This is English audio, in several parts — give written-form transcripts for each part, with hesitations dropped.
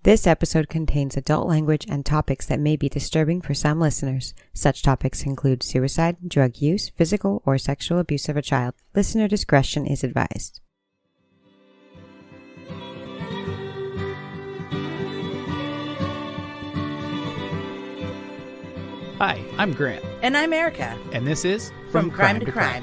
This episode contains adult language and topics that may be disturbing for some listeners. Such topics include suicide, drug use, physical or sexual abuse of a child. Listener discretion is advised. Hi, I'm Grant. And I'm Erica. And this is From Crime to Crime.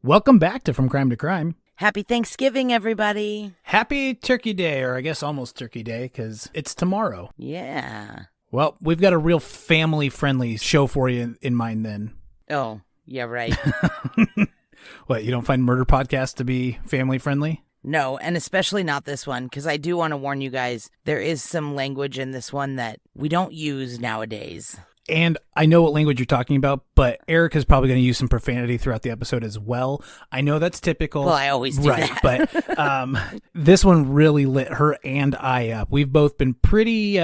Welcome back to From Crime to Crime. Happy Thanksgiving, everybody. Happy Turkey Day, or I guess almost Turkey Day, because it's tomorrow. Yeah. Well, we've got a real family-friendly show for you in mind then. Oh, yeah, right. What, you don't find murder podcasts to be family-friendly? No, and especially not this one, because I do want to warn you guys, there is some language in this one that we don't use nowadays. And I know what language you're talking about, but Erica's probably going to use some profanity throughout the episode as well. I know that's typical. Well, I always do that. But this one really lit her and I up. We've both been pretty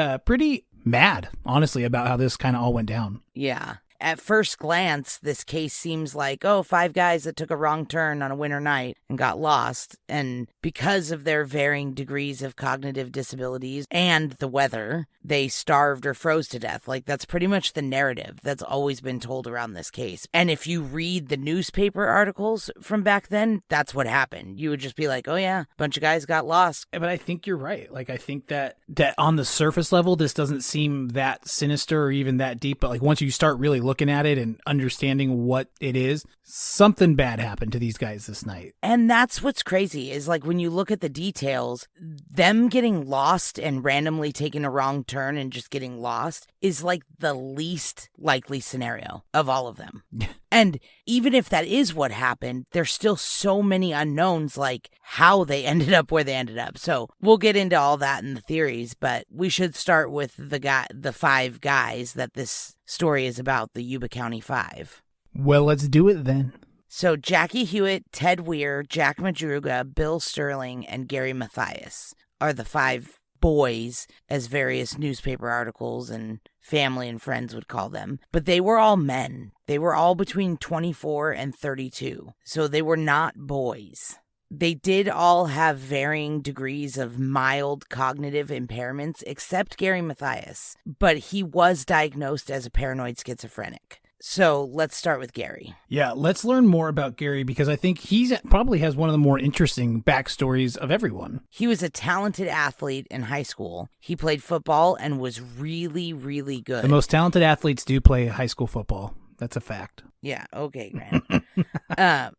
mad, honestly, about how this kind of all went down. Yeah. At first glance, this case seems like, oh, 5 guys that took a wrong turn on a winter night and got lost. And because of their varying degrees of cognitive disabilities and the weather, they starved or froze to death. Like, that's pretty much the narrative that's always been told around this case. And if you read the newspaper articles from back then, that's what happened. You would just be like, oh, yeah, a bunch of guys got lost. But I think you're right. Like, I think that on the surface level, this doesn't seem that sinister or even that deep. But, like, once you start really looking at it and understanding what it is, something bad happened to these guys this night. And that's what's crazy is, like, when you look at the details, them getting lost and randomly taking a wrong turn and just getting lost is like the least likely scenario of all of them. And even if that is what happened, there's still so many unknowns, like how they ended up where they ended up. So we'll get into all that in the theories, but we should start with the 5 guys that this story is about, the Yuba County 5. Well, let's do it then. So Jackie Hewitt, Ted Weir, Jack Madruga, Bill Sterling, and Gary Mathias are the 5 boys, as various newspaper articles and family and friends would call them. But they were all men. They were all between 24 and 32. So they were not boys. They did all have varying degrees of mild cognitive impairments, except Gary Mathias. But he was diagnosed as a paranoid schizophrenic. So let's start with Gary. Yeah, let's learn more about Gary because I think he probably has one of the more interesting backstories of everyone. He was a talented athlete in high school. He played football and was really, really good. The most talented athletes do play high school football. That's a fact. Yeah, okay, Grant.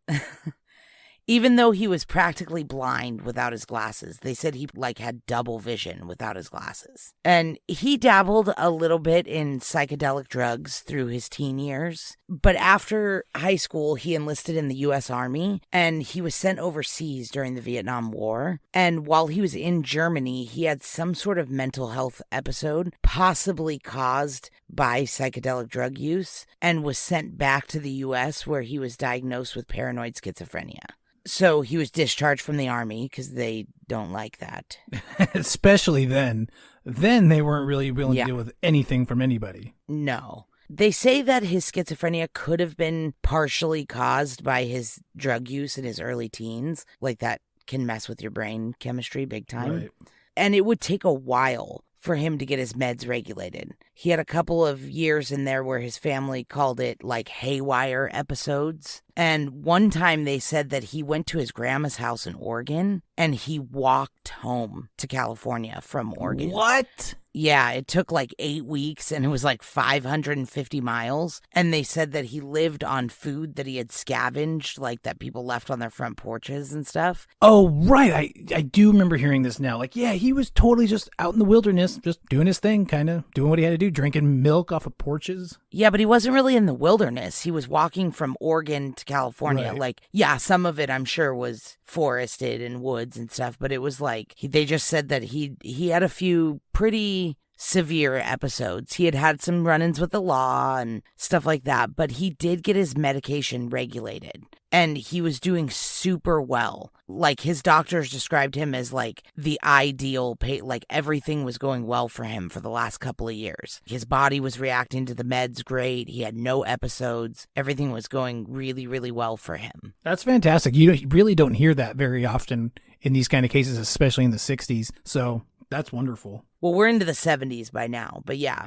Even though he was practically blind without his glasses, they said he had double vision without his glasses. And he dabbled a little bit in psychedelic drugs through his teen years. But after high school, he enlisted in the U.S. Army and he was sent overseas during the Vietnam War. And while he was in Germany, he had some sort of mental health episode, possibly caused by psychedelic drug use, and was sent back to the U.S. where he was diagnosed with paranoid schizophrenia. So he was discharged from the Army because they don't like that. Especially then. Then they weren't really willing to deal with anything from anybody. No. They say that his schizophrenia could have been partially caused by his drug use in his early teens. Like, that can mess with your brain chemistry big time. Right. And it would take a while for him to get his meds regulated. He had a couple of years in there where his family called it like haywire episodes. And one time they said that he went to his grandma's house in Oregon and he walked home to California from Oregon. What? Yeah, it took like 8 weeks and it was like 550 miles. And they said that he lived on food that he had scavenged, like that people left on their front porches and stuff. Oh, right. I do remember hearing this now. Like, yeah, he was totally just out in the wilderness, just doing his thing, kind of doing what he had to do, drinking milk off of porches. Yeah, but he wasn't really in the wilderness. He was walking from Oregon to California. Right. Like, yeah, some of it I'm sure was forested and woods and stuff, but it was like, they just said that he had a few pretty severe episodes. He had some run-ins with the law and stuff like that, but he did get his medication regulated. and he was doing super well. Like, his doctors described him as like the ideal like everything was going well for him for the last couple of years. His body was reacting to the meds great. He had no episodes. Everything was going really, really well for him. That's fantastic. You really don't hear that very often in these kind of cases, especially in the 60s. So that's wonderful. Well, we're into the 70s by now, but yeah.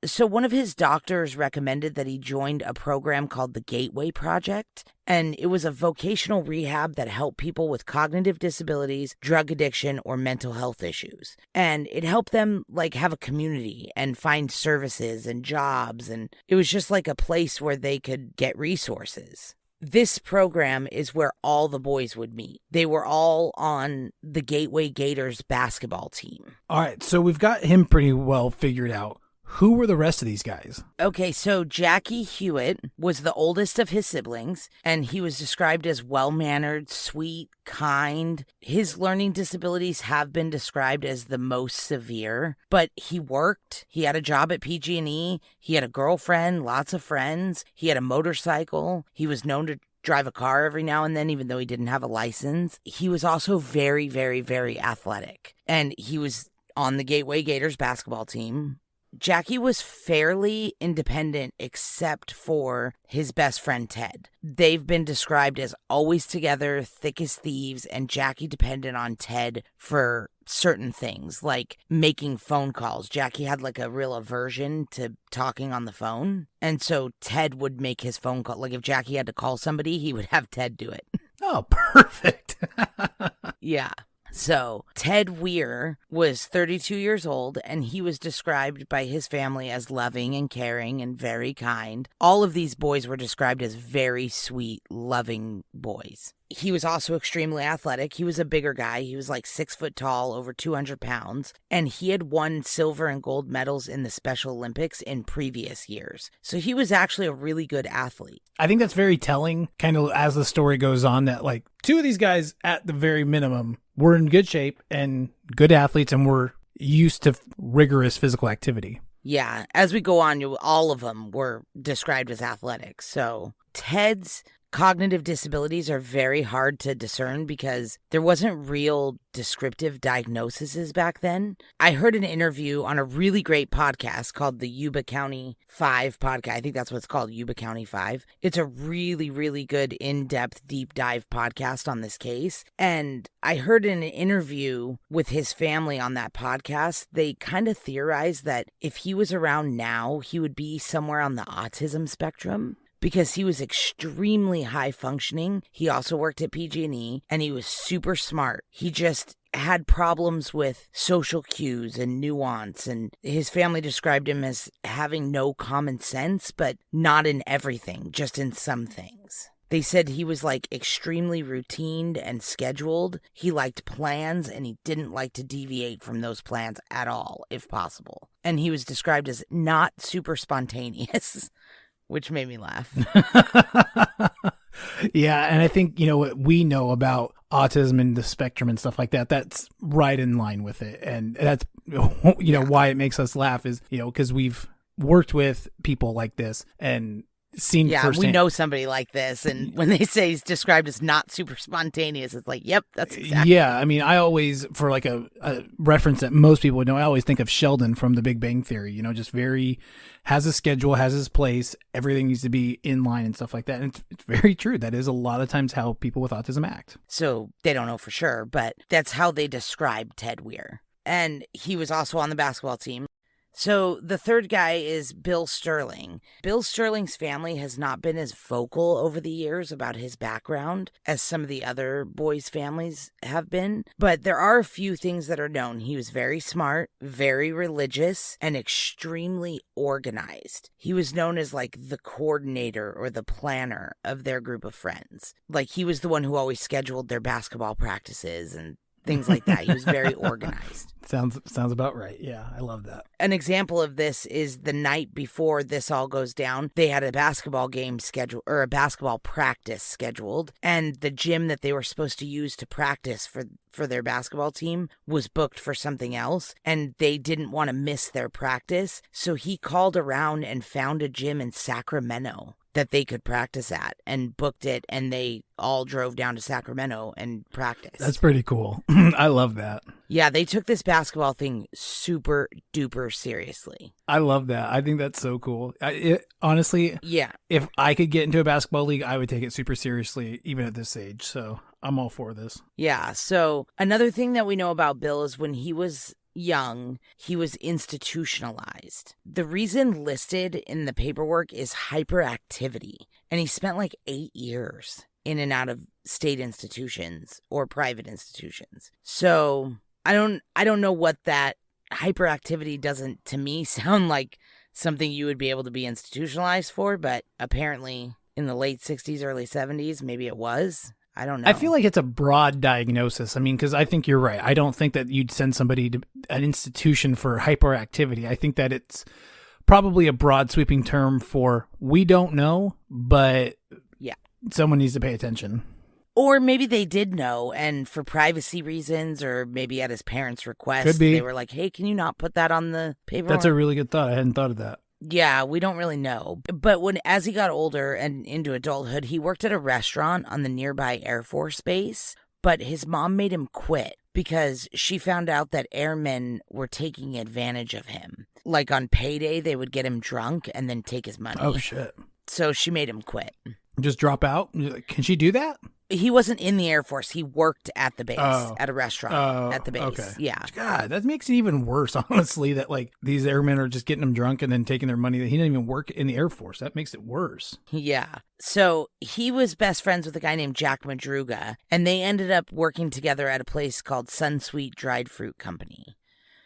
So one of his doctors recommended that he joined a program called the Gateway Project, and it was a vocational rehab that helped people with cognitive disabilities, drug addiction, or mental health issues. And it helped them like have a community and find services and jobs, and it was just like a place where they could get resources. This program is where all the boys would meet. They were all on the Gateway Gators basketball team. All right, so we've got him pretty well figured out. Who were the rest of these guys? Okay, so Jackie Hewitt was the oldest of his siblings, and he was described as well-mannered, sweet, kind. His learning disabilities have been described as the most severe, but he worked. He had a job at PG&E. He had a girlfriend, lots of friends. He had a motorcycle. He was known to drive a car every now and then, even though he didn't have a license. He was also very, very, very athletic, and he was on the Gateway Gators basketball team. Jackie was fairly independent except for his best friend Ted. They've been described as always together, thick as thieves, and Jackie depended on Ted for certain things, like making phone calls. Jackie had like a real aversion to talking on the phone, and so Ted would make his phone call. Like if Jackie had to call somebody, he would have Ted do it. Oh, perfect. Yeah. So, Ted Weir was 32 years old, and he was described by his family as loving and caring and very kind. All of these boys were described as very sweet, loving boys. He was also extremely athletic. He was a bigger guy. He was like 6 foot tall, over 200 pounds, and he had won silver and gold medals in the Special Olympics in previous years. So he was actually a really good athlete. I think that's very telling, kind of as the story goes on, that like two of these guys at the very minimum were in good shape and good athletes and were used to rigorous physical activity. Yeah, as we go on, all of them were described as athletic. So Ted's cognitive disabilities are very hard to discern because there wasn't real descriptive diagnoses back then. I heard an interview on a really great podcast called the Yuba County 5 podcast. I think that's what it's called, Yuba County 5. It's a really, really good in-depth, deep dive podcast on this case. And I heard in an interview with his family on that podcast, they kind of theorized that if he was around now, he would be somewhere on the autism spectrum, because he was extremely high functioning. He also worked at PG&E, and he was super smart. He just had problems with social cues and nuance, and his family described him as having no common sense, but not in everything, just in some things. They said he was like extremely routine and scheduled. He liked plans, and he didn't like to deviate from those plans at all, if possible. And he was described as not super spontaneous, which made me laugh. Yeah, and I think, what we know about autism and the spectrum and stuff like that, that's right in line with it. And that's, why it makes us laugh is, because we've worked with people like this and seen firsthand. We know somebody like this, and when they say he's described as not super spontaneous, it's like, yep, that's exactly. Yeah, I mean, I always, for like a reference that most people would know, I always think of Sheldon from The Big Bang Theory, just very, has a schedule, has his place, everything needs to be in line and stuff like that. And it's very true. That is a lot of times how people with autism act. So they don't know for sure, but that's how they describe Ted Weir. And he was also on the basketball team. So the third guy is Bill Sterling. Bill Sterling's family has not been as vocal over the years about his background as some of the other boys' families have been, but there are a few things that are known. He was very smart, very religious, and extremely organized. He was known as like the coordinator or the planner of their group of friends. Like he was the one who always scheduled their basketball practices and things like that. He was very organized. Sounds about right. Yeah, I love that. An example of this is the night before this all goes down, they had a basketball game scheduled, or a basketball practice scheduled, and the gym that they were supposed to use to practice for their basketball team was booked for something else, and they didn't want to miss their practice, so he called around and found a gym in Sacramento that they could practice at and booked it, and they all drove down to Sacramento and practiced. That's pretty cool. I love that. Yeah, they took this basketball thing super duper seriously. I love that. I think that's so cool. Honestly, yeah, if I could get into a basketball league, I would take it super seriously, even at this age. So I'm all for this. Yeah, so another thing that we know about Bill is when he was young, he was institutionalized. The reason listed in the paperwork is hyperactivity, and he spent like 8 years in and out of state institutions or private institutions. So I don't know what that hyperactivity doesn't, to me, sound like something you would be able to be institutionalized for, but apparently in the late 60s, early 70s, maybe it was. I don't know. I feel like it's a broad diagnosis. I mean, because I think you're right. I don't think that you'd send somebody to an institution for hyperactivity. I think that it's probably a broad sweeping term for we don't know, but yeah, someone needs to pay attention. Or maybe they did know, and for privacy reasons, or maybe at his parents' request, Could be. They were like, hey, can you not put that on the paper? That's a really good thought. I hadn't thought of that. Yeah, we don't really know. But as he got older and into adulthood, he worked at a restaurant on the nearby Air Force Base, but his mom made him quit because she found out that airmen were taking advantage of him. Like on payday, they would get him drunk and then take his money. Oh, shit. So she made him quit. Just drop out? Can she do that? He wasn't in the Air Force. He worked at the base, at a restaurant at the base. Okay. Yeah. God, that makes it even worse, honestly, that like these airmen are just getting him drunk and then taking their money. He didn't even work in the Air Force. That makes it worse. Yeah. So he was best friends with a guy named Jack Madruga, and they ended up working together at a place called Sunsweet Dried Fruit Company.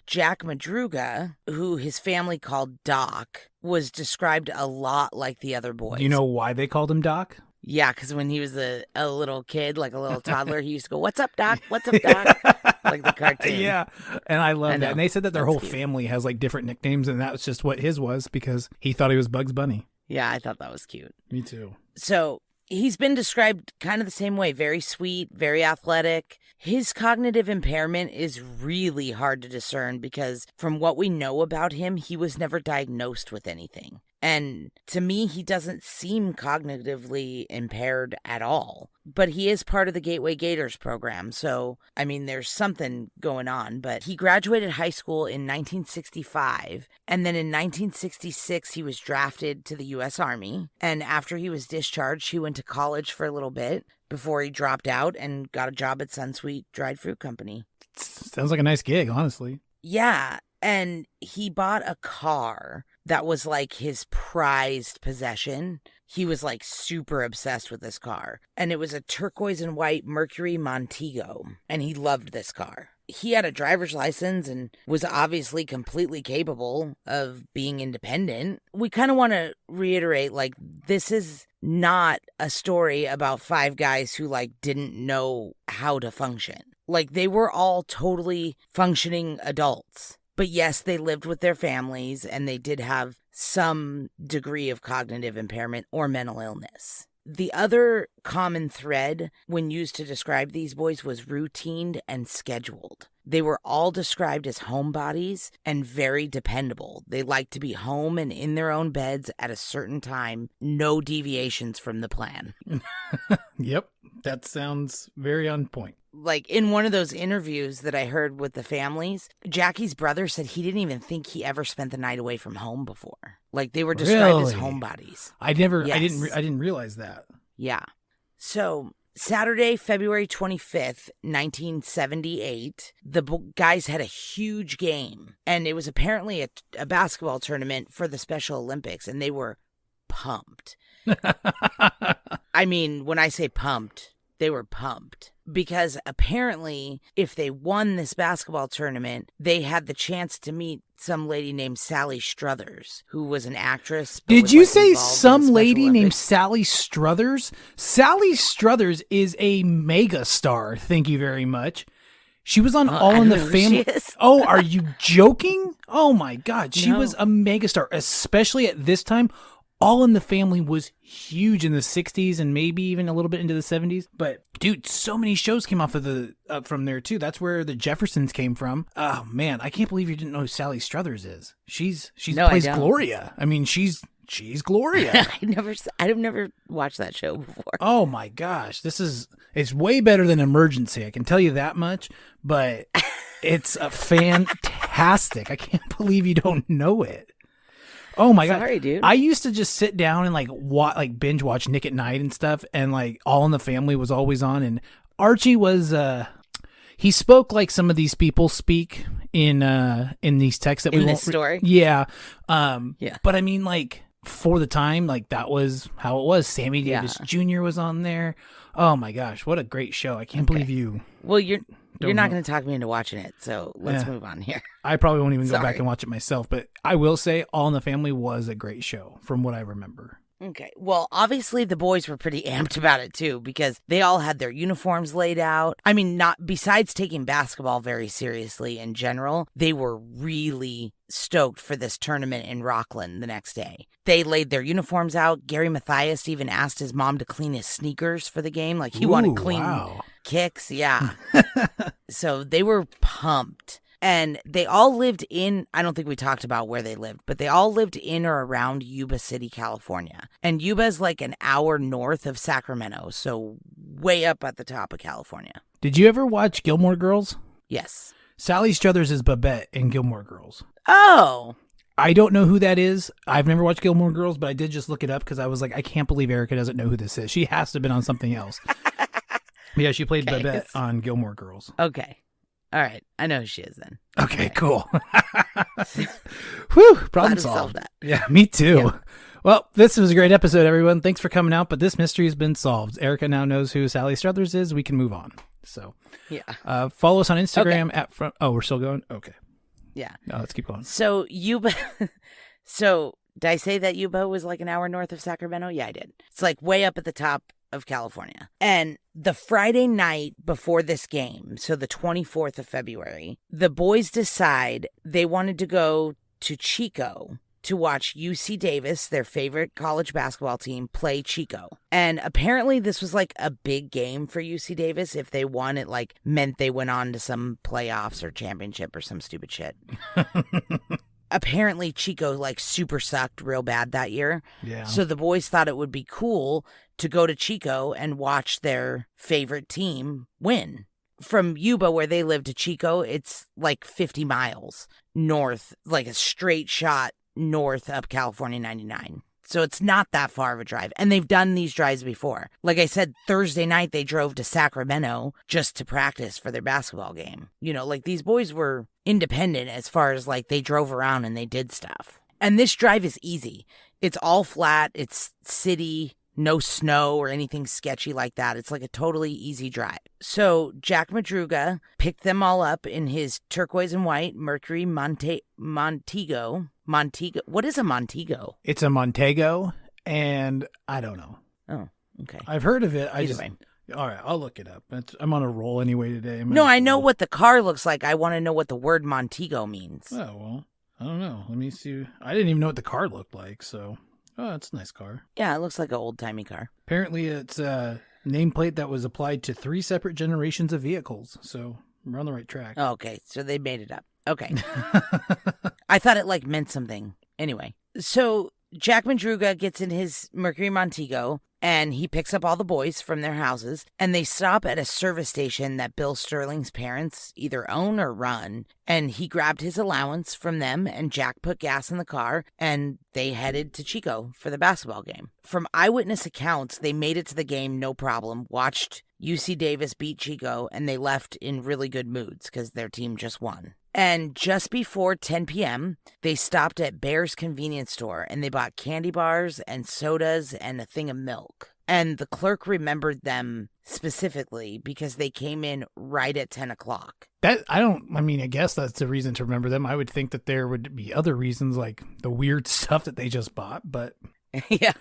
Jack Madruga, who his family called Doc, was described a lot like the other boys. Do you know why they called him Doc? Yeah, because when he was a little kid, like a little toddler, he used to go, "What's up, Doc? What's up, Doc?" Like the cartoon. Yeah, and I love that. And they said that their That's whole cute. family has like different nicknames, and that was just what his was because he thought he was Bugs Bunny. Yeah, I thought that was cute. Me too. So he's been described kind of the same way. Very sweet, very athletic. His cognitive impairment is really hard to discern because from what we know about him, he was never diagnosed with anything. And to me, he doesn't seem cognitively impaired at all. But he is part of the Gateway Gators program. So, I mean, there's something going on. But he graduated high school in 1965. And then in 1966, he was drafted to the U.S. Army. And after he was discharged, he went to college for a little bit before he dropped out and got a job at Sunsweet Dried Fruit Company. Sounds like a nice gig, honestly. Yeah. And he bought a car that was like his prized possession. He was like super obsessed with this car. And it was a turquoise and white Mercury Montego. And he loved this car. He had a driver's license and was obviously completely capable of being independent. We kind of want to reiterate, like, this is not a story about 5 guys who, like, didn't know how to function. Like, they were all totally functioning adults. But yes, they lived with their families and they did have some degree of cognitive impairment or mental illness. The other common thread when used to describe these boys was routine and scheduled. They were all described as homebodies and very dependable. They liked to be home and in their own beds at a certain time, no deviations from the plan. Yep, that sounds very on point. Like in one of those interviews that I heard with the families, Jackie's brother said he didn't even think he ever spent the night away from home before. Like they were described as Really? homebodies. I Yes. didn't realize that. Yeah. So Saturday, February 25th, 1978, the guys had a huge game. And it was apparently a basketball tournament for the Special Olympics. And they were pumped. I mean, when I say pumped, they were pumped. Because apparently, if they won this basketball tournament, they had the chance to meet some lady named Sally Struthers, who was an actress. but Did was, you like, say involved in the some Special lady named Olympics. Sally Struthers? Sally Struthers is a mega star. Thank you very much. She was on I All in don't the know who Family. she is. Oh, are you joking? Oh my God. She No. was a mega star, especially at this time. All in the Family was huge in the 60s and maybe even a little bit into the 70s. But dude, so many shows came off of from there too. That's where the Jeffersons came from. Oh man, I can't believe you didn't know who Sally Struthers is. She's No, I plays don't. Gloria. I mean, she's She's Gloria. I've never watched that show before. Oh my gosh, it's way better than Emergency. I can tell you that much. But it's a fantastic. I can't believe you don't know it. Oh my god! Sorry, dude. I used to just sit down and like binge watch Nick at Night and stuff, and like All in the Family was always on, and Archie was he spoke like some of these people speak in these texts that we in won't this story. Yeah, Yeah. But I mean, like for the time, like that was how it was. Sammy Davis Jr. was on there. Oh my gosh, what a great show! I can't believe you. Well, you're not going to talk me into watching it, so let's move on here. I probably won't even go back and watch it myself, but I will say All in the Family was a great show from what I remember. Okay. Well, obviously the boys were pretty amped about it too, because they all had their uniforms laid out. I mean, not besides taking basketball very seriously in general, they were really stoked for this tournament in Rockland the next day. They laid their uniforms out. Gary Mathias even asked his mom to clean his sneakers for the game. Like he wanted clean kicks. Yeah. So they were pumped. And they all lived in, I don't think we talked about where they lived, but they all lived in or around Yuba City, California. And Yuba is like an hour north of Sacramento, so way up at the top of California. Did you ever watch Gilmore Girls? Yes. Sally Struthers is Babette in Gilmore Girls. Oh. I don't know who that is. I've never watched Gilmore Girls, but I did just look it up because I was like, I can't believe Erica doesn't know who this is. She has to have been on something else. Yeah, she played Babette on Gilmore Girls. Okay. All right. I know who she is then. Okay, cool. Whew, problem solved. That. Yeah, me too. Yeah. Well, this was a great episode, everyone. Thanks for coming out, but this mystery has been solved. Erica now knows who Sally Struthers is. We can move on. So, yeah. Follow us on Instagram at front. Oh, we're still going? Okay. Yeah. No, let's keep going. So, Yuba. So, did I say that Yuba was like an hour north of Sacramento? Yeah, I did. It's like way up at the top of California. And the Friday night before this game, so the 24th of February, the boys decide they wanted to go to Chico to watch UC Davis, their favorite college basketball team, play Chico. And apparently this was like a big game for UC Davis. If they won, it like meant they went on to some playoffs or championship or some stupid shit. Apparently Chico like super sucked real bad that year. Yeah. So the boys thought it would be cool to go to Chico and watch their favorite team win. From Yuba, where they live, to Chico, it's like 50 miles north, like a straight shot north up California 99. So it's not that far of a drive. And they've done these drives before. Like I said, Thursday night, they drove to Sacramento just to practice for their basketball game. You know, like these boys were independent as far as like they drove around and they did stuff. And this drive is easy. It's all flat. It's city, no snow or anything sketchy like that. It's like a totally easy drive. So Jack Madruga picked them all up in his turquoise and white Mercury Montego. What is a Montego? It's a Montego, and I don't know. Oh, okay. I've heard of it. Either way. All right, I'll look it up. I'm on a roll anyway today. No, I know what the car looks like. I want to know what the word Montego means. Oh, well, I don't know. Let me see. I didn't even know what the car looked like, so. Oh, it's a nice car. Yeah, it looks like an old-timey car. Apparently, it's a nameplate that was applied to 3 separate generations of vehicles, so we're on the right track. Oh, okay, so they made it up. Okay. I thought it, like, meant something. Anyway, so Jack Madruga gets in his Mercury Montego, and he picks up all the boys from their houses, and they stop at a service station that Bill Sterling's parents either own or run, and he grabbed his allowance from them, and Jack put gas in the car, and they headed to Chico for the basketball game. From eyewitness accounts, they made it to the game no problem, watched UC Davis beat Chico, and they left in really good moods because their team just won. And just before 10 p.m., they stopped at Bear's convenience store and they bought candy bars and sodas and a thing of milk. And the clerk remembered them specifically because they came in right at 10 o'clock. I guess that's the reason to remember them. I would think that there would be other reasons like the weird stuff that they just bought, but yeah.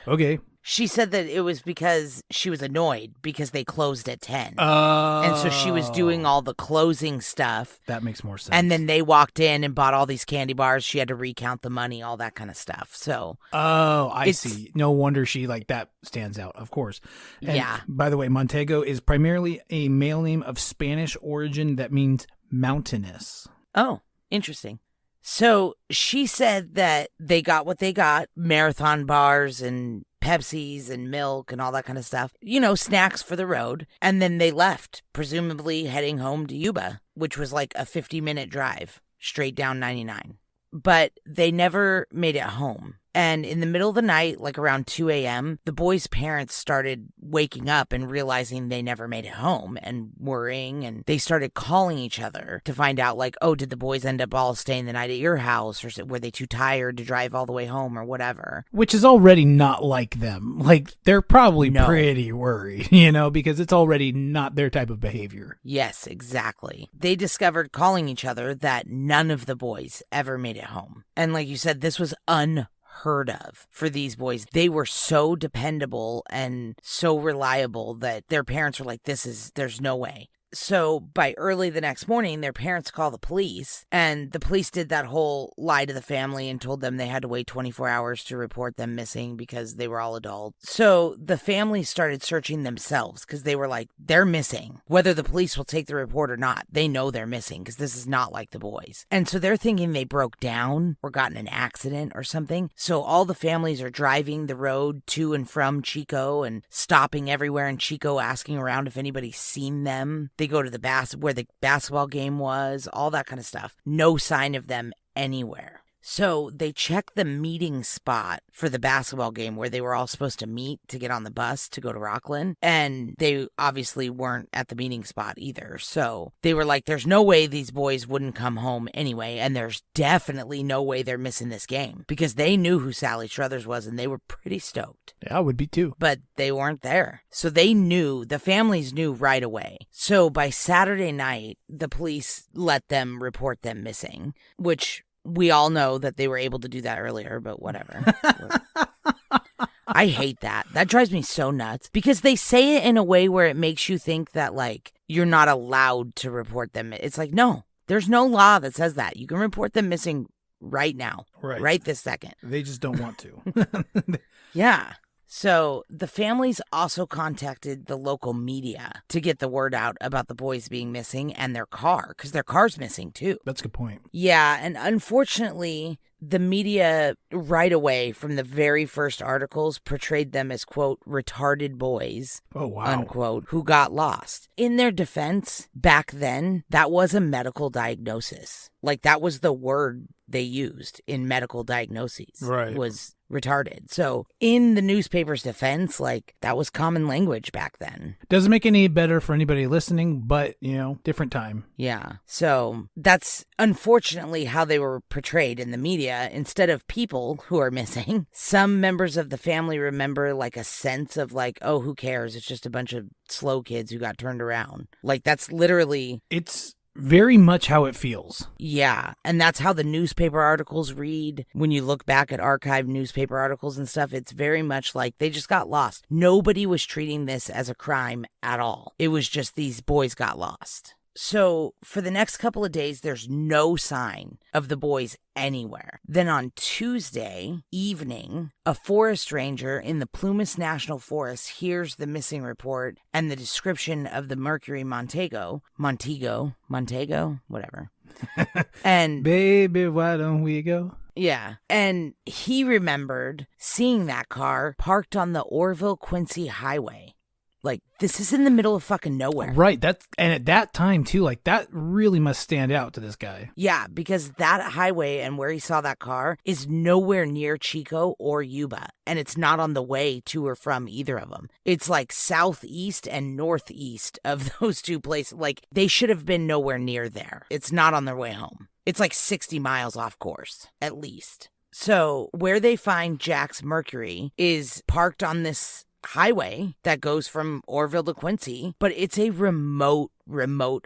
Okay. She said that it was because she was annoyed because they closed at 10. And so she was doing all the closing stuff. That makes more sense. And then they walked in and bought all these candy bars. She had to recount the money, all that kind of stuff. So. Oh, I see. No wonder she that stands out, of course. And yeah. By the way, Montego is primarily a male name of Spanish origin that means mountainous. Oh, interesting. So she said that they got what they got, marathon bars and Pepsis and milk and all that kind of stuff, snacks for the road. And then they left, presumably heading home to Yuba, which was like a 50-minute drive straight down 99. But they never made it home. And in the middle of the night, like around 2 a.m., the boys' parents started waking up and realizing they never made it home and worrying. And they started calling each other to find out, like, oh, did the boys end up all staying the night at your house? Or were they too tired to drive all the way home or whatever? Which is already not like them. Like, they're probably pretty worried, because it's already not their type of behavior. Yes, exactly. They discovered calling each other that none of the boys ever made it home. And like you said, this was unheard of for these boys. They were so dependable and so reliable that their parents were like, there's no way. So by early the next morning, their parents called the police, and the police did that whole lie to the family and told them they had to wait 24 hours to report them missing because they were all adults. So the family started searching themselves because they were like, they're missing. Whether the police will take the report or not, they know they're missing because this is not like the boys. And so they're thinking they broke down or got in an accident or something. So all the families are driving the road to and from Chico and stopping everywhere in Chico, asking around if anybody's seen them. They go to where the basketball game was, all that kind of stuff. No sign of them anywhere. So they checked the meeting spot for the basketball game where they were all supposed to meet to get on the bus to go to Rockland. And they obviously weren't at the meeting spot either. So they were like, there's no way these boys wouldn't come home anyway. And there's definitely no way they're missing this game because they knew who Sally Struthers was and they were pretty stoked. Yeah, I would be too. But they weren't there. So the families knew right away. So by Saturday night, the police let them report them missing, which we all know that they were able to do that earlier, but whatever. I hate that. That drives me so nuts because they say it in a way where it makes you think that, like, you're not allowed to report them. It's like, no, there's no law that says that. You can report them missing right now, right this second. They just don't want to. Yeah. So the families also contacted the local media to get the word out about the boys being missing and their car, because their car's missing too. That's a good point. Yeah, and unfortunately, the media right away from the very first articles portrayed them as, quote, retarded boys, unquote, who got lost. In their defense, back then, that was a medical diagnosis. Like, that was the word they used in medical diagnoses, was retarded. So in the newspaper's defense, like, that was common language back then. Doesn't make any better for anybody listening, but, different time. Yeah. So that's unfortunately how they were portrayed in the media instead of people who are missing. Some members of the family remember, like, a sense of, like, oh, who cares? It's just a bunch of slow kids who got turned around. Like, that's literally... It's very much how it feels. Yeah, and that's how the newspaper articles read. When you look back at archived newspaper articles and stuff, it's very much like they just got lost. Nobody was treating this as a crime at all. It was just these boys got lost. So for the next couple of days, there's no sign of the boys anywhere. Then on Tuesday evening, a forest ranger in the Plumas National Forest hears the missing report and the description of the Mercury Montego, whatever. And baby, why don't we go? Yeah. And he remembered seeing that car parked on the Orville-Quincy Highway. Like, this is in the middle of fucking nowhere. Right. And at that time, too, like, that really must stand out to this guy. Yeah, because that highway and where he saw that car is nowhere near Chico or Yuba. And it's not on the way to or from either of them. It's like southeast and northeast of those two places. Like, they should have been nowhere near there. It's not on their way home. It's like 60 miles off course, at least. So where they find Jack's Mercury is parked on this highway that goes from Orville to Quincy, but it's a remote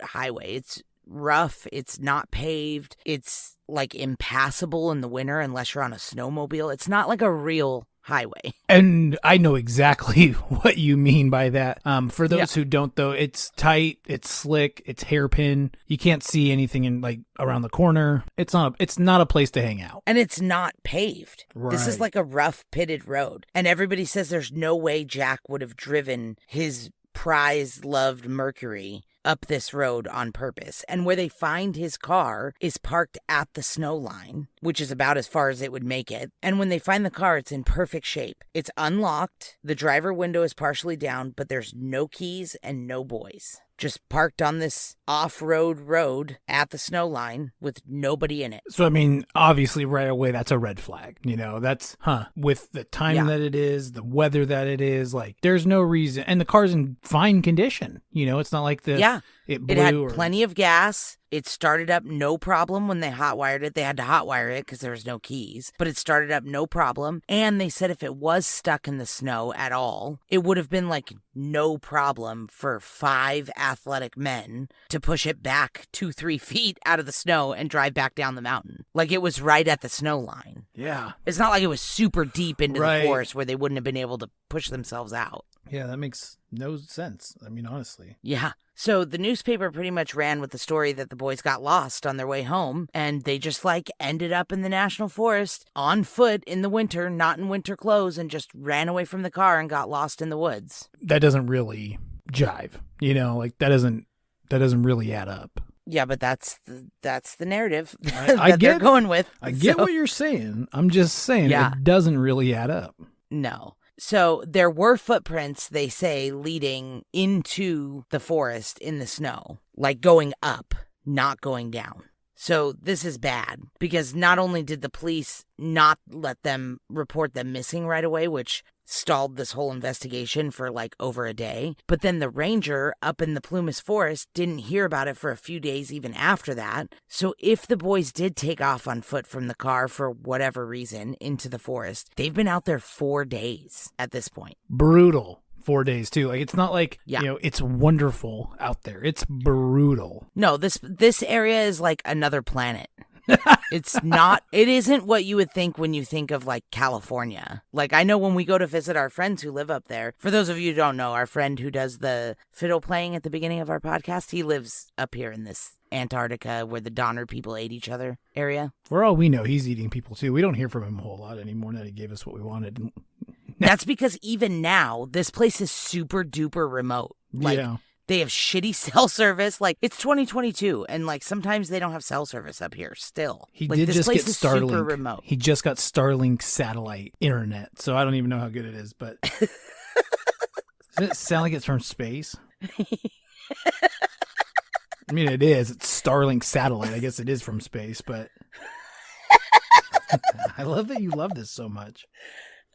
highway. It's rough. It's not paved. It's like impassable in the winter unless you're on a snowmobile. It's not like a real highway. And I know exactly what you mean by that. For those who don't, though, it's tight, it's slick, it's hairpin. You can't see anything in, like, around the corner. It's not a place to hang out. And it's not paved. Right. This is like a rough pitted road. And everybody says there's no way Jack would have driven his prized, loved Mercury up this road on purpose. And where they find his car is parked at the snow line, which is about as far as it would make it. And when they find the car, it's in perfect shape. It's unlocked. The driver window is partially down, but there's no keys and no boys. Just parked on this off-road road at the snow line with nobody in it. So, I mean, obviously right away, that's a red flag. That's, with the time that it is, the weather that it is, like, there's no reason. And the car's in fine condition. It's not like it blew. It had plenty of gas. It started up no problem when they hotwired it. They had to hotwire it because there was no keys, but it started up no problem. And they said if it was stuck in the snow at all, it would have been like no problem for 5 athletic men to push it back 2-3 feet out of the snow and drive back down the mountain. Like it was right at the snow line. Yeah. It's not like it was super deep into the forest where they wouldn't have been able to push themselves out. Yeah, that makes no sense. I mean, honestly. Yeah. So the newspaper pretty much ran with the story that the boys got lost on their way home, and they just ended up in the national forest on foot in the winter, not in winter clothes, and just ran away from the car and got lost in the woods. That doesn't really jive. That doesn't really add up. Yeah, but that's the narrative I that they're going with. I get what you're saying. I'm just saying it doesn't really add up. No. So there were footprints, they say, leading into the forest in the snow, like going up, not going down. So this is bad because not only did the police not let them report them missing right away, which stalled this whole investigation for over a day, but then the ranger up in the Plumas forest didn't hear about it for a few days even after that. So if the boys did take off on foot from the car for whatever reason into the forest, they've been out there 4 days at this point. Brutal. 4 days too. It's not like, it's wonderful out there. It's brutal. No, this area is like another planet. It isn't what you would think when you think of California. I know when we go to visit our friends who live up there, for those of you who don't know, our friend who does the fiddle playing at the beginning of our podcast, he lives up here in this Antarctica where the Donner people ate each other area. For all we know, he's eating people too. We don't hear from him a whole lot anymore now that he gave us what we wanted. That's because even now, this place is super duper remote. They have shitty cell service. It's 2022, and sometimes they don't have cell service up here still. He did this just place get is Starlink. super remote. He just got Starlink satellite internet, so I don't even know how good it is, but doesn't it sound like it's from space? I mean, it is. It's Starlink satellite. I guess it is from space, but I love that you love this so much.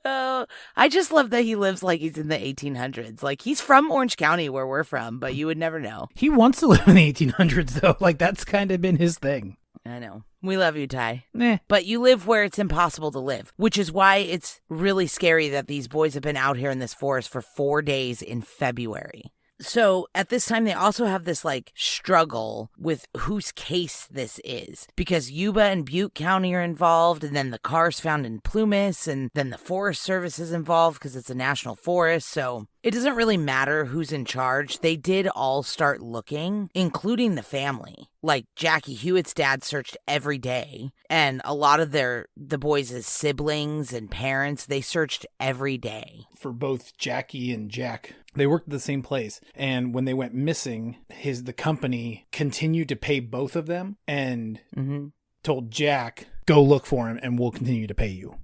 Oh, I just love that he lives like he's in the 1800s. He's from Orange County where we're from, but you would never know. He wants to live in the 1800s, though. That's kind of been his thing. I know. We love you, Ty. Eh. But you live where it's impossible to live, which is why it's really scary that these boys have been out here in this forest for 4 days in February. So at this time, they also have this struggle with whose case this is, because Yuba and Butte County are involved, and then the car's found in Plumas, and then the Forest Service is involved because it's a national forest. So it doesn't really matter who's in charge. They did all start looking, including the family. Jackie Hewitt's dad searched every day, and a lot of the boys' siblings and parents, they searched every day. For both Jackie and Jack, they worked at the same place, and when they went missing, the company continued to pay both of them and told Jack, go look for him and we'll continue to pay you.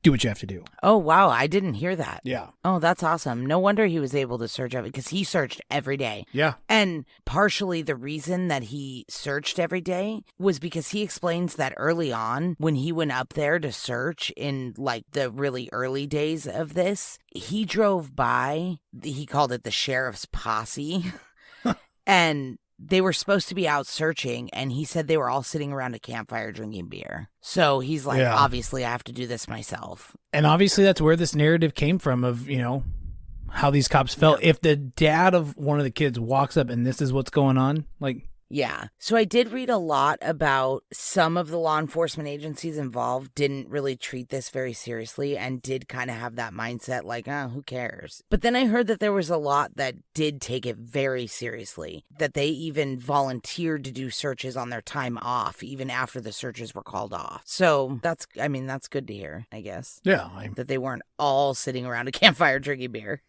Do what you have to do. Oh, wow. I didn't hear that. Yeah. Oh, that's awesome. No wonder he was able to search up because he searched every day. Yeah. And partially the reason that he searched every day was because he explains that early on when he went up there to search in the really early days of this, he drove by, he called it the sheriff's posse, and they were supposed to be out searching, and he said they were all sitting around a campfire drinking beer. So he's obviously I have to do this myself. And obviously that's where this narrative came from of, how these cops felt. Yeah. If the dad of one of the kids walks up and this is what's going on, Yeah. So I did read a lot about some of the law enforcement agencies involved didn't really treat this very seriously and did kind of have that mindset who cares? But then I heard that there was a lot that did take it very seriously, that they even volunteered to do searches on their time off, even after the searches were called off. So that's good to hear, I guess. Yeah. That they weren't all sitting around a campfire drinking beer.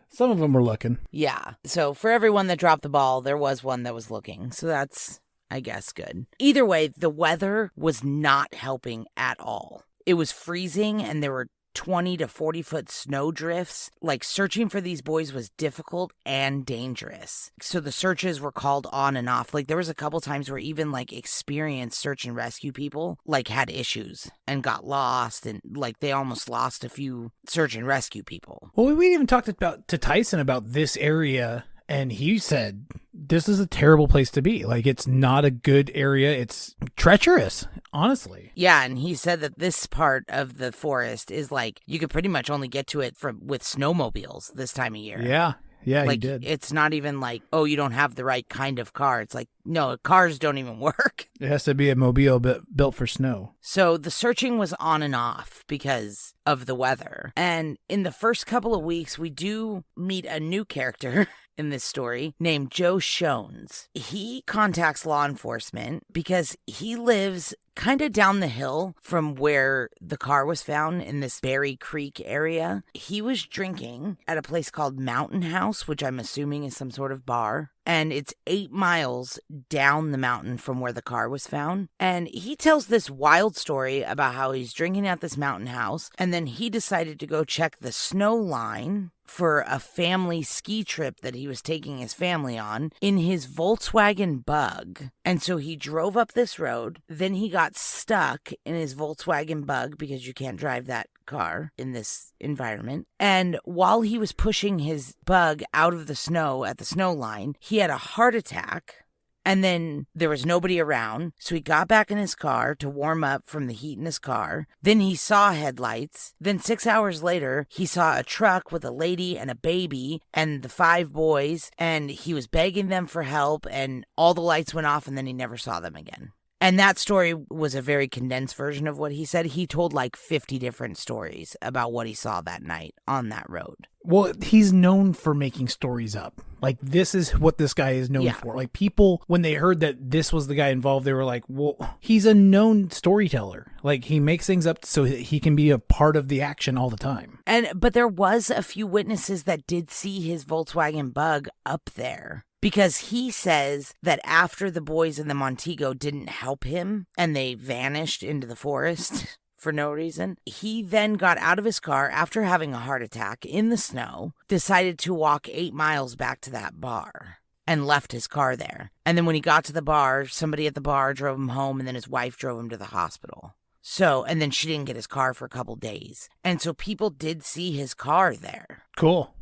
Some of them were looking. Yeah. So for everyone that dropped the ball, there was one that was looking. So that's, I guess, good. Either way, the weather was not helping at all. It was freezing and there were 20 to 40 foot snow drifts. Like, searching for these boys was difficult and dangerous. So the searches were called on and off. Like, there was a couple times where even like experienced search and rescue people like had issues and got lost, and like they almost lost a few search and rescue people. Well, we even talked to Tyson about this area, and he said this is a terrible place to be. Like, it's not a good area. It's treacherous, honestly. Yeah, and he said that this part of the forest is like you could pretty much only get to it with snowmobiles this time of year. Yeah, like, he did. It's not even like, oh, you don't have the right kind of car. It's like, no, cars don't even work. It has to be a mobile built for snow. So the searching was on and off because of the weather. And in the first couple of weeks, we do meet a new character in this story named Joe Shones. He contacts law enforcement because he lives kind of down the hill from where the car was found in this Berry Creek area. He was drinking at a place called Mountain House, which I'm assuming is some sort of bar. And it's 8 miles down the mountain from where the car was found. And he tells this wild story about how he's drinking at this mountain house. And then he decided to go check the snow line for a family ski trip that he was taking his family on in his Volkswagen Bug. And so he drove up this road. Then he got stuck in his Volkswagen Bug because you can't drive that car in this environment. And while he was pushing his Bug out of the snow at the snow line, he had a heart attack. And then there was nobody around, so he got back in his car to warm up from the heat in his car. Then he saw headlights. Then 6 hours later, he saw a truck with a lady and a baby and the 5 boys, and he was begging them for help, and all the lights went off, and then he never saw them again. And that story was a very condensed version of what he said. He told like 50 different stories about what he saw that night on that road. Well, he's known for making stories up. Like, this is what this guy is known for. Like, people, when they heard that this was the guy involved, they were like, well, he's a known storyteller. Like, he makes things up so he can be a part of the action all the time. But there was a few witnesses that did see his Volkswagen Bug up there. Because he says that after the boys in the Montego didn't help him and they vanished into the forest for no reason, he then got out of his car after having a heart attack in the snow, decided to walk 8 miles back to that bar and left his car there. And then when he got to the bar, somebody at the bar drove him home, and then his wife drove him to the hospital. So, and then she didn't get his car for a couple days. And so people did see his car there. Cool.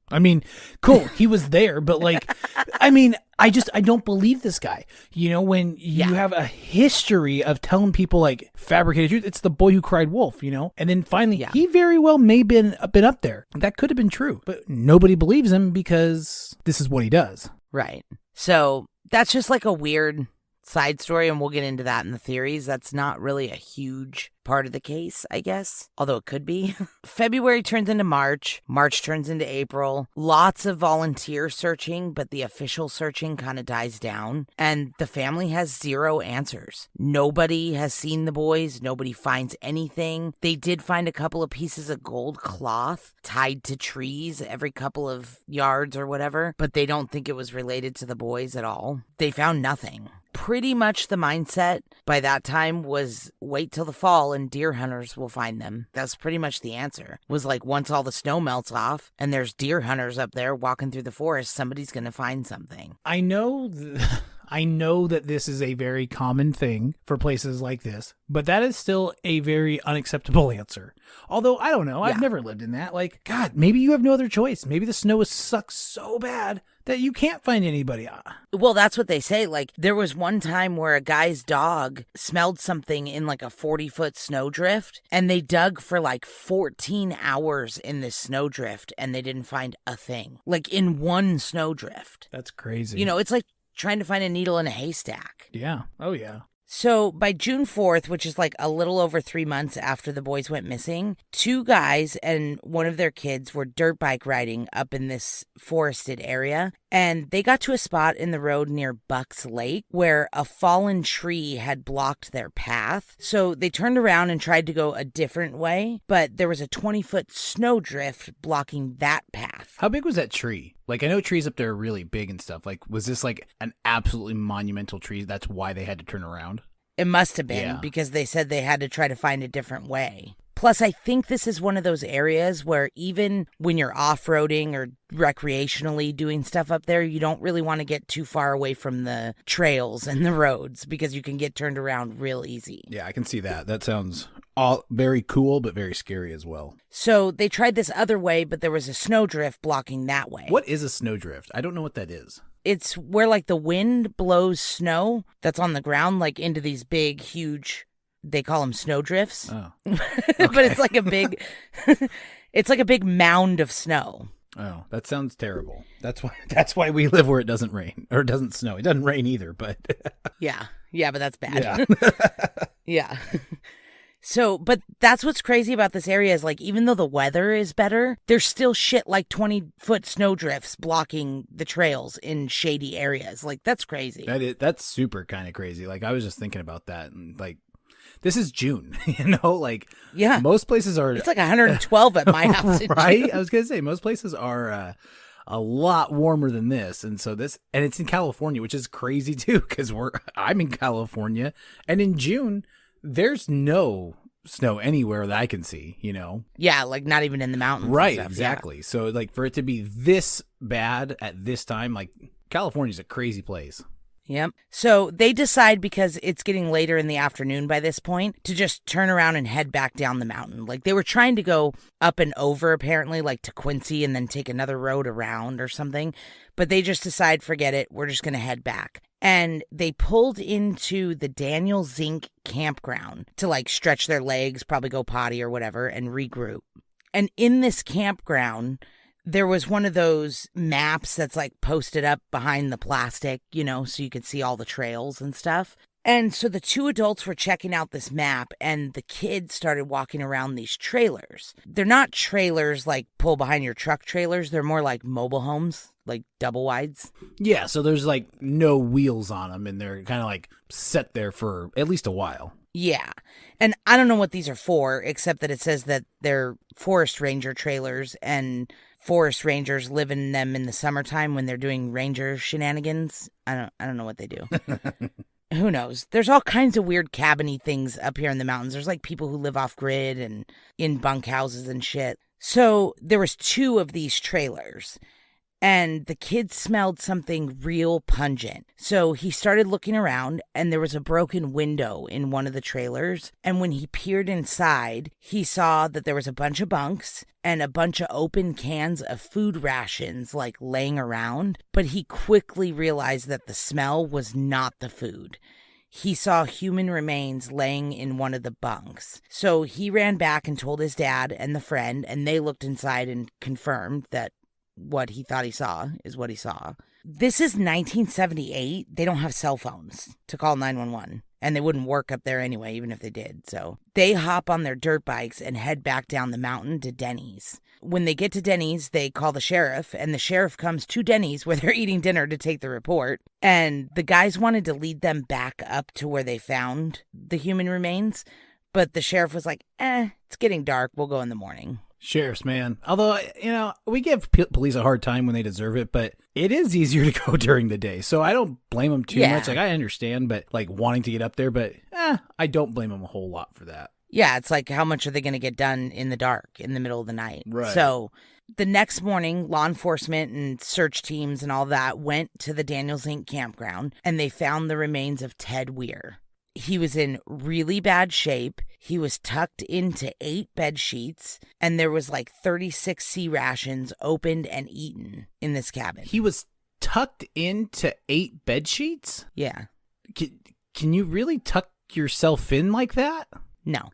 I mean, cool. He was there, but like, I mean, I don't believe this guy. You know, when you have a history of telling people like fabricated truth, it's the boy who cried wolf, you know? And then finally, he very well may have been up there. That could have been true, but nobody believes him because this is what he does. Right. So that's just like a weird side story, and we'll get into that in the theories. That's not really a huge part of the case, I guess, although it could be. February turns into March. March turns into April. Lots of volunteer searching, but the official searching kind of dies down, and the family has 0 answers. Nobody has seen the boys. Nobody finds anything. They did find a couple of pieces of gold cloth tied to trees every couple of yards or whatever, but they don't think it was related to the boys at all. They found nothing. Pretty much the mindset by that time was wait till the fall and deer hunters will find them. That's pretty much the answer. Was like, once all the snow melts off and there's deer hunters up there walking through the forest, somebody's going to find something. I know that this is a very common thing for places like this, but that is still a very unacceptable answer. Although, I don't know. I've never lived in that. Like, God, maybe you have no other choice. Maybe the snow sucks so bad that you can't find anybody. Well, that's what they say. Like, there was one time where a guy's dog smelled something in like a 40-foot snowdrift, and they dug for like 14 hours in this snowdrift, and they didn't find a thing. Like, in one snowdrift. That's crazy. You know, it's like trying to find a needle in a haystack. Yeah. Oh, yeah. So by June 4th, which is like a little over 3 months after the boys went missing, 2 guys and one of their kids were dirt bike riding up in this forested area, And they got to a spot in the road near Bucks Lake where a fallen tree had blocked their path. So they turned around and tried to go a different way, but there was a 20-foot snowdrift blocking that path. How big was that tree? Like, I know trees up there are really big and stuff. Like, was this like an absolutely monumental tree? That's why they had to turn around? It must have been, Yeah. because they said they had to try to find a different way. Plus, I think this is one of those areas where even when you're off-roading or recreationally doing stuff up there, you don't really want to get too far away from the trails and the roads because you can get turned around real easy. Yeah, I can see that. That sounds all very cool, but very scary as well. So they tried this other way, but there was a snowdrift blocking that way. What is a snowdrift? I don't know what that is. It's where like the wind blows snow that's on the ground like into these big, huge, they call them snowdrifts. Oh. But it's like a big, it's like a big mound of snow. Oh, that sounds terrible. That's why we live where it doesn't rain or it doesn't snow. It doesn't rain either, but Yeah, but that's bad. yeah. Yeah. So, but that's what's crazy about this area is like, even though the weather is better, there's still shit like 20-foot snowdrifts blocking the trails in shady areas. Like, that's crazy. That's super kind of crazy. Like, I was just thinking about that, and like, this is June, you know, like, Yeah. most places are. It's like 112 at my house. In right? June. I was gonna say most places are a lot warmer than this, and so and it's in California, which is crazy too, because I'm in California, and in June there's no snow anywhere that I can see, you know. Yeah, like not even in the mountains. Right, and stuff, exactly. So like for it to be this bad at this time, like California's a crazy place. Yep. So they decide, because it's getting later in the afternoon by this point, to just turn around and head back down the mountain. Like they were trying to go up and over, apparently, like to Quincy and then take another road around or something. But they just decide, forget it, we're just going to head back. And they pulled into the Daniel Zink campground to like stretch their legs, probably go potty or whatever, and regroup. And in this campground, there was one of those maps that's like posted up behind the plastic, you know, so you could see all the trails and stuff. And so the two adults were checking out this map, and the kids started walking around these trailers. They're not trailers like pull behind your truck trailers. They're more like mobile homes, like double wides. Yeah, so there's like no wheels on them, and they're kind of like set there for at least a while. Yeah. And I don't know what these are for, except that it says that they're forest ranger trailers, and forest rangers live in them in the summertime when they're doing ranger shenanigans. I don't know what they do. Who knows? There's all kinds of weird cabiny things up here in the mountains. There's like people who live off grid and in bunkhouses and shit. So there was two of these trailers, and the kid smelled something real pungent. So he started looking around, and there was a broken window in one of the trailers. And when he peered inside, he saw that there was a bunch of bunks and a bunch of open cans of food rations like laying around. But he quickly realized that the smell was not the food. He saw human remains laying in one of the bunks. So he ran back and told his dad and the friend, and they looked inside and confirmed that what he thought he saw is what he saw. This is 1978. They don't have cell phones to call 911, and they wouldn't work up there anyway, even if they did. So they hop on their dirt bikes and head back down the mountain to Denny's. When they get to Denny's, they call the sheriff, and the sheriff comes to Denny's where they're eating dinner to take the report. And the guys wanted to lead them back up to where they found the human remains, but the sheriff was like, it's getting dark. We'll go in the morning. Sheriffs, man. Although, you know, we give police a hard time when they deserve it, but it is easier to go during the day. So I don't blame them too much. Like, I understand, but like wanting to get up there, but I don't blame them a whole lot for that. Yeah, it's like, how much are they going to get done in the dark, in the middle of the night? Right. So the next morning, law enforcement and search teams and all that went to the Daniel Zink campground, and they found the remains of Ted Weir. He was in really bad shape. He was tucked into 8 bed sheets, and there was like 36 C rations opened and eaten in this cabin. He was tucked into 8 bed sheets? Yeah. Can you really tuck yourself in like that? No.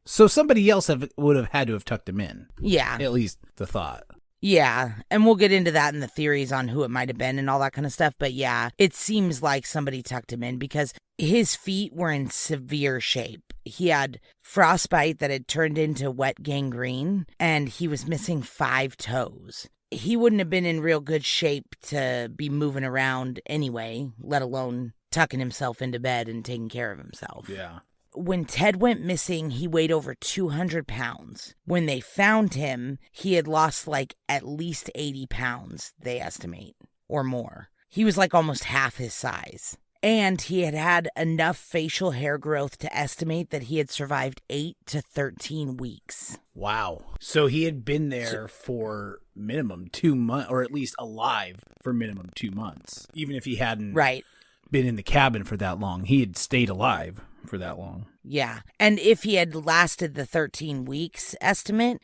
So somebody else would have had to have tucked him in. Yeah. At least the thought. Yeah, and we'll get into that in the theories on who it might have been and all that kind of stuff. But yeah, it seems like somebody tucked him in because his feet were in severe shape. He had frostbite that had turned into wet gangrene, and he was missing 5 toes. he wouldn't have been in real good shape to be moving around anyway, let alone tucking himself into bed and taking care of himself. Yeah. When Ted went missing, he weighed over 200 pounds. When they found him, he had lost like at least 80 pounds, they estimate, or more. He was like almost half his size. And he had had enough facial hair growth to estimate that he had survived 8 to 13 weeks. Wow. So he had been there for minimum 2 months, or at least alive for minimum 2 months. Even if he hadn't been in the cabin for that long, he had stayed alive for that long. Yeah. And if he had lasted the 13 weeks estimate,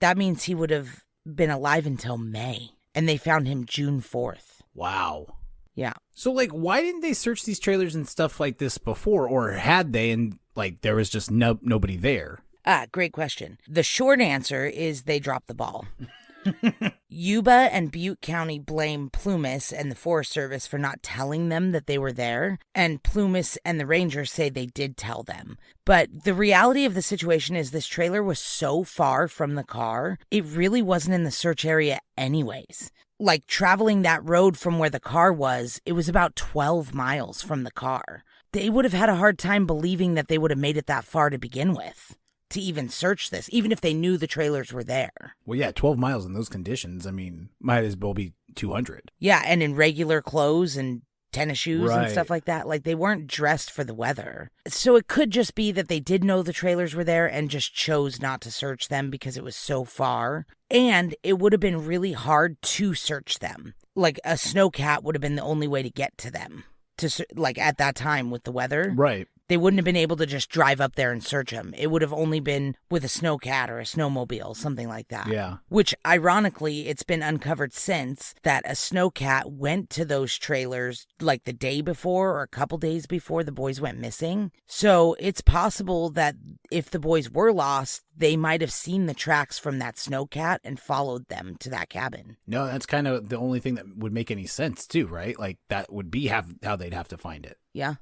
that means he would have been alive until May. And they found him June 4th. Wow. Yeah. So, like, why didn't they search these trailers and stuff like this before? Or had they, and, like, there was just nobody there? Great question. The short answer is they dropped the ball. Yuba and Butte County blame Plumas and the Forest Service for not telling them that they were there, and Plumas and the Rangers say they did tell them. But the reality of the situation is this trailer was so far from the car, it really wasn't in the search area anyways. Like, traveling that road from where the car was, it was about 12 miles from the car. They would have had a hard time believing that they would have made it that far to begin with, to even search this, even if they knew the trailers were there. Well, yeah, 12 miles in those conditions, I mean, might as well be 200. Yeah, and in regular clothes and tennis shoes and Right. stuff like that. Like, they weren't dressed for the weather. So it could just be that they did know the trailers were there and just chose not to search them because it was so far. And it would have been really hard to search them. Like, a snowcat would have been the only way to get to them. Like, at that time with the weather. Right. They wouldn't have been able to just drive up there and search them. It would have only been with a snowcat or a snowmobile, something like that. Yeah. Which, ironically, it's been uncovered since that a snowcat went to those trailers like the day before or a couple days before the boys went missing. So it's possible that if the boys were lost, they might have seen the tracks from that snowcat and followed them to that cabin. No, that's kind of the only thing that would make any sense, too, right? Like, that would be how they'd have to find it. Yeah.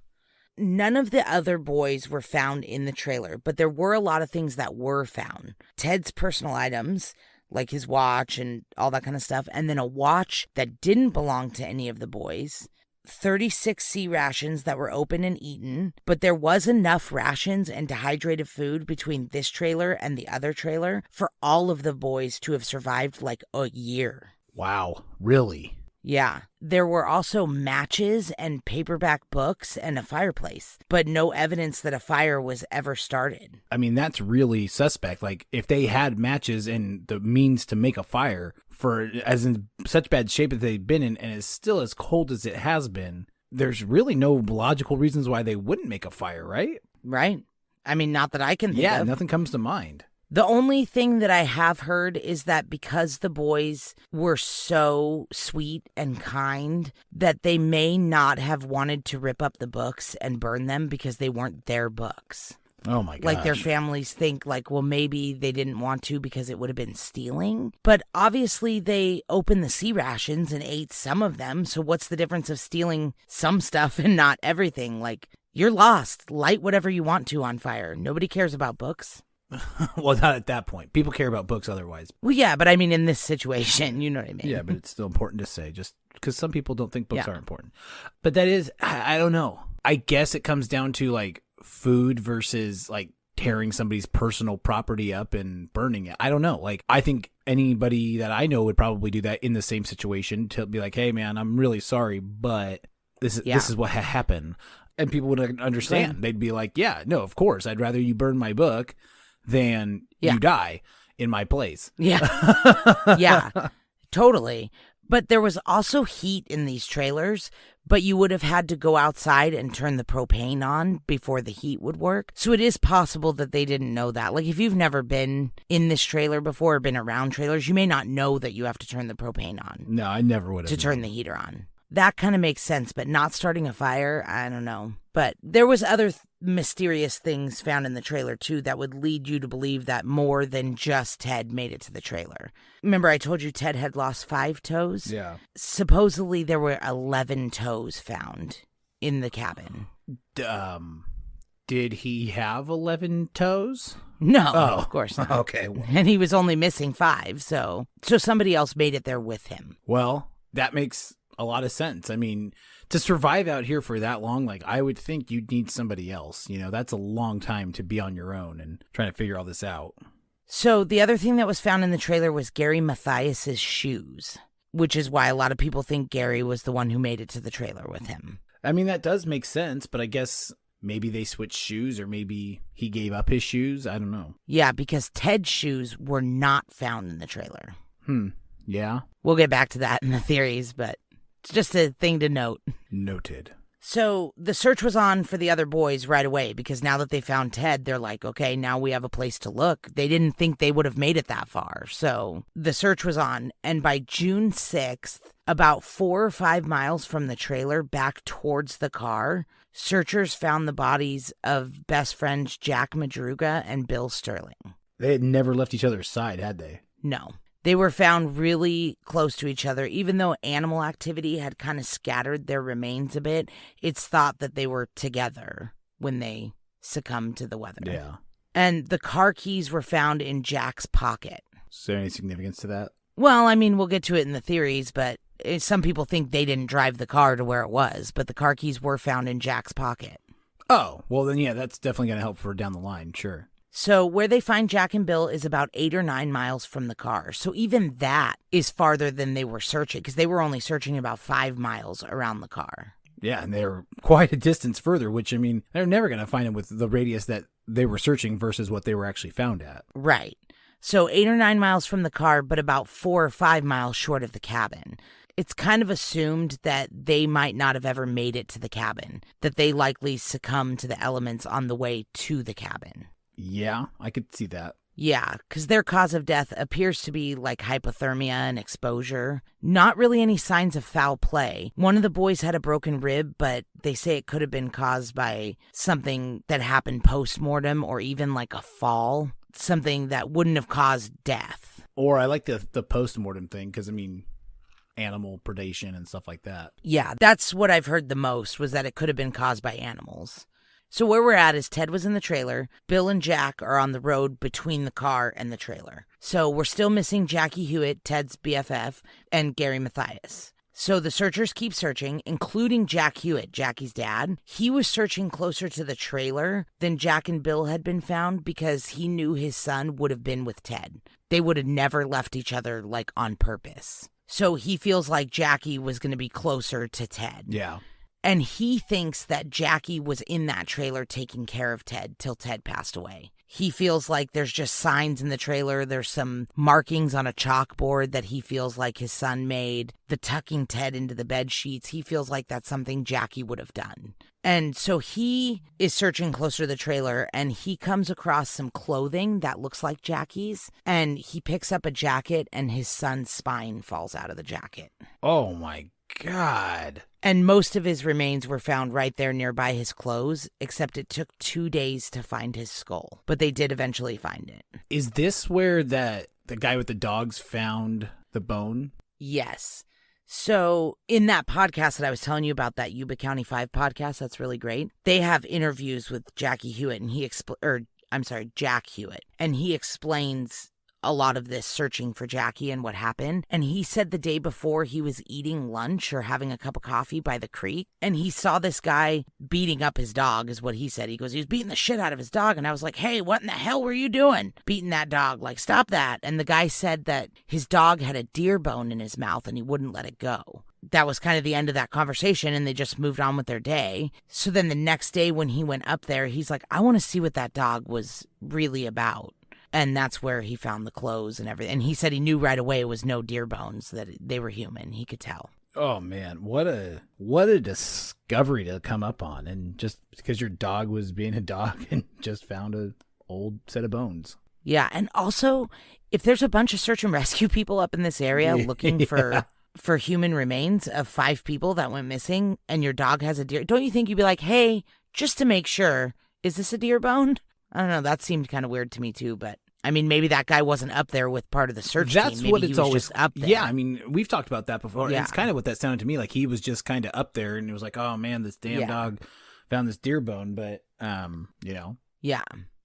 None of the other boys were found in the trailer, but there were a lot of things that were found. Ted's personal items, like his watch and all that kind of stuff, and then a watch that didn't belong to any of the boys. 36 sea rations that were open and eaten, but there was enough rations and dehydrated food between this trailer and the other trailer for all of the boys to have survived like a year. Wow. Really? Yeah. There were also matches and paperback books and a fireplace, but no evidence that a fire was ever started. I mean, that's really suspect. Like, if they had matches and the means to make a fire for as in such bad shape that they've been in, and it's still as cold as it has been, there's really no logical reasons why they wouldn't make a fire, right? Right. I mean, not that I can think of. Yeah, nothing comes to mind. The only thing that I have heard is that because the boys were so sweet and kind, that they may not have wanted to rip up the books and burn them because they weren't their books. Oh my gosh. Like, their families think, like, well, maybe they didn't want to because it would have been stealing. But obviously they opened the sea rations and ate some of them. So what's the difference of stealing some stuff and not everything? Like, you're lost. Light whatever you want to on fire. Nobody cares about books. Well, not at that point. People care about books otherwise. Well, yeah, but I mean, in this situation, you know what I mean? Yeah, but it's still important to say, just because some people don't think books are important. But that is, I don't know. I guess it comes down to, like, food versus, like, tearing somebody's personal property up and burning it. I don't know. Like, I think anybody that I know would probably do that in the same situation, to be like, hey, man, I'm really sorry, but this is what happened. And people would understand. Right. They'd be like, yeah, no, of course. I'd rather you burn my book than you die in my place. Yeah. Yeah, totally. But there was also heat in these trailers, but you would have had to go outside and turn the propane on before the heat would work. So it is possible that they didn't know that. Like, if you've never been in this trailer before or been around trailers, you may not know that you have to turn the propane on. No, I never would have. To turn the heater on. That kind of makes sense, but not starting a fire, I don't know. But there was other mysterious things found in the trailer, too, that would lead you to believe that more than just Ted made it to the trailer. Remember, I told you Ted had lost 5 toes? Yeah. Supposedly, there were 11 toes found in the cabin. Did he have 11 toes? No, Oh, of course not. Okay. And he was only missing 5, so somebody else made it there with him. Well, that makes a lot of sense. I mean, to survive out here for that long, like, I would think you'd need somebody else. You know, that's a long time to be on your own and trying to figure all this out. So the other thing that was found in the trailer was Gary Mathias's shoes, which is why a lot of people think Gary was the one who made it to the trailer with him. I mean, that does make sense, but I guess maybe they switched shoes, or maybe he gave up his shoes. I don't know. Yeah, because Ted's shoes were not found in the trailer. Yeah. We'll get back to that in the theories, but it's just a thing to note. Noted. So the search was on for the other boys right away, because now that they found Ted, they're like, okay, now we have a place to look. They didn't think they would have made it that far. So the search was on. And by June 6th, about 4 or 5 miles from the trailer back towards the car, searchers found the bodies of best friends Jack Madruga and Bill Sterling. They had never left each other's side, had they? No. They were found really close to each other. Even though animal activity had kind of scattered their remains a bit, it's thought that they were together when they succumbed to the weather. Yeah. And the car keys were found in Jack's pocket. Is there any significance to that? Well, I mean, we'll get to it in the theories, but some people think they didn't drive the car to where it was, but the car keys were found in Jack's pocket. Oh, well then, yeah, that's definitely going to help for down the line, sure. So where they find Jack and Bill is about 8 or 9 miles from the car. So even that is farther than they were searching, because they were only searching about 5 miles around the car. Yeah, and they're quite a distance further, which, I mean, they're never going to find him with the radius that they were searching versus what they were actually found at. Right. So 8 or 9 miles from the car, but about 4 or 5 miles short of the cabin. It's kind of assumed that they might not have ever made it to the cabin, that they likely succumbed to the elements on the way to the cabin. Yeah, I could see that. Yeah, because their cause of death appears to be like hypothermia and exposure. Not really any signs of foul play. One of the boys had a broken rib, but they say it could have been caused by something that happened post-mortem or even like a fall. Something that wouldn't have caused death. Or I like the post-mortem thing, because, I mean, animal predation and stuff like that. Yeah, that's what I've heard the most, was that it could have been caused by animals. So where we're at is Ted was in the trailer. Bill and Jack are on the road between the car and the trailer. So we're still missing Jackie Hewitt, Ted's BFF, and Gary Mathias. So the searchers keep searching, including Jack Hewitt, Jackie's dad. He was searching closer to the trailer than Jack and Bill had been found because he knew his son would have been with Ted. They would have never left each other, like, on purpose. So he feels like Jackie was going to be closer to Ted. Yeah. And he thinks that Jackie was in that trailer taking care of Ted till Ted passed away. He feels like there's just signs in the trailer. There's some markings on a chalkboard that he feels like his son made. The tucking Ted into the bed sheets. He feels like that's something Jackie would have done. And so he is searching closer to the trailer, and he comes across some clothing that looks like Jackie's. And he picks up a jacket, and his son's spine falls out of the jacket. Oh, my God. And most of his remains were found right there nearby his clothes, except it took 2 days to find his skull. But they did eventually find it. Is this where the guy with the dogs found the bone? Yes. So in that podcast that I was telling you about, that Yuba County 5 podcast, that's really great. They have interviews with Jackie Hewitt, and Jack Hewitt, and he explains a lot of this searching for Jackie and what happened. And he said the day before he was eating lunch or having a cup of coffee by the creek, and he saw this guy beating up his dog, is what he said. He goes, he was beating the shit out of his dog. And I was like, hey, what in the hell were you doing? Beating that dog. Like, stop that. And the guy said that his dog had a deer bone in his mouth and he wouldn't let it go. That was kind of the end of that conversation, and they just moved on with their day. So then the next day when he went up there, he's like, I want to see what that dog was really about. And that's where he found the clothes and everything. And he said he knew right away it was no deer bones, that they were human. He could tell. Oh, man. What a discovery to come up on. And just because your dog was being a dog and just found a old set of bones. Yeah. And also, if there's a bunch of search and rescue people up in this area looking for human remains of 5 people that went missing, and your dog has a deer, don't you think you'd be like, hey, just to make sure, is this a deer bone? I don't know. That seemed kind of weird to me too, but I mean, maybe that guy wasn't up there with part of the search team. That's maybe what he it's was always just up there. Yeah, I mean, we've talked about that before. Yeah. It's kind of what that sounded to me like. He was just kind of up there, and it was like, oh man, this damn dog found this deer bone, but, Yeah.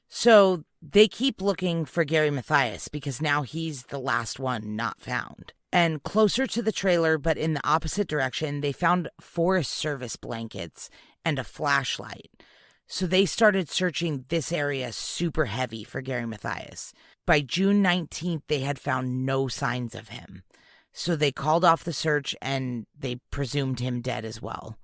So they keep looking for Gary Mathias because now he's the last one not found. And closer to the trailer, but in the opposite direction, they found Forest Service blankets and a flashlight. So they started searching this area super heavy for Gary Mathias. By June 19th, they had found no signs of him. So they called off the search and they presumed him dead as well.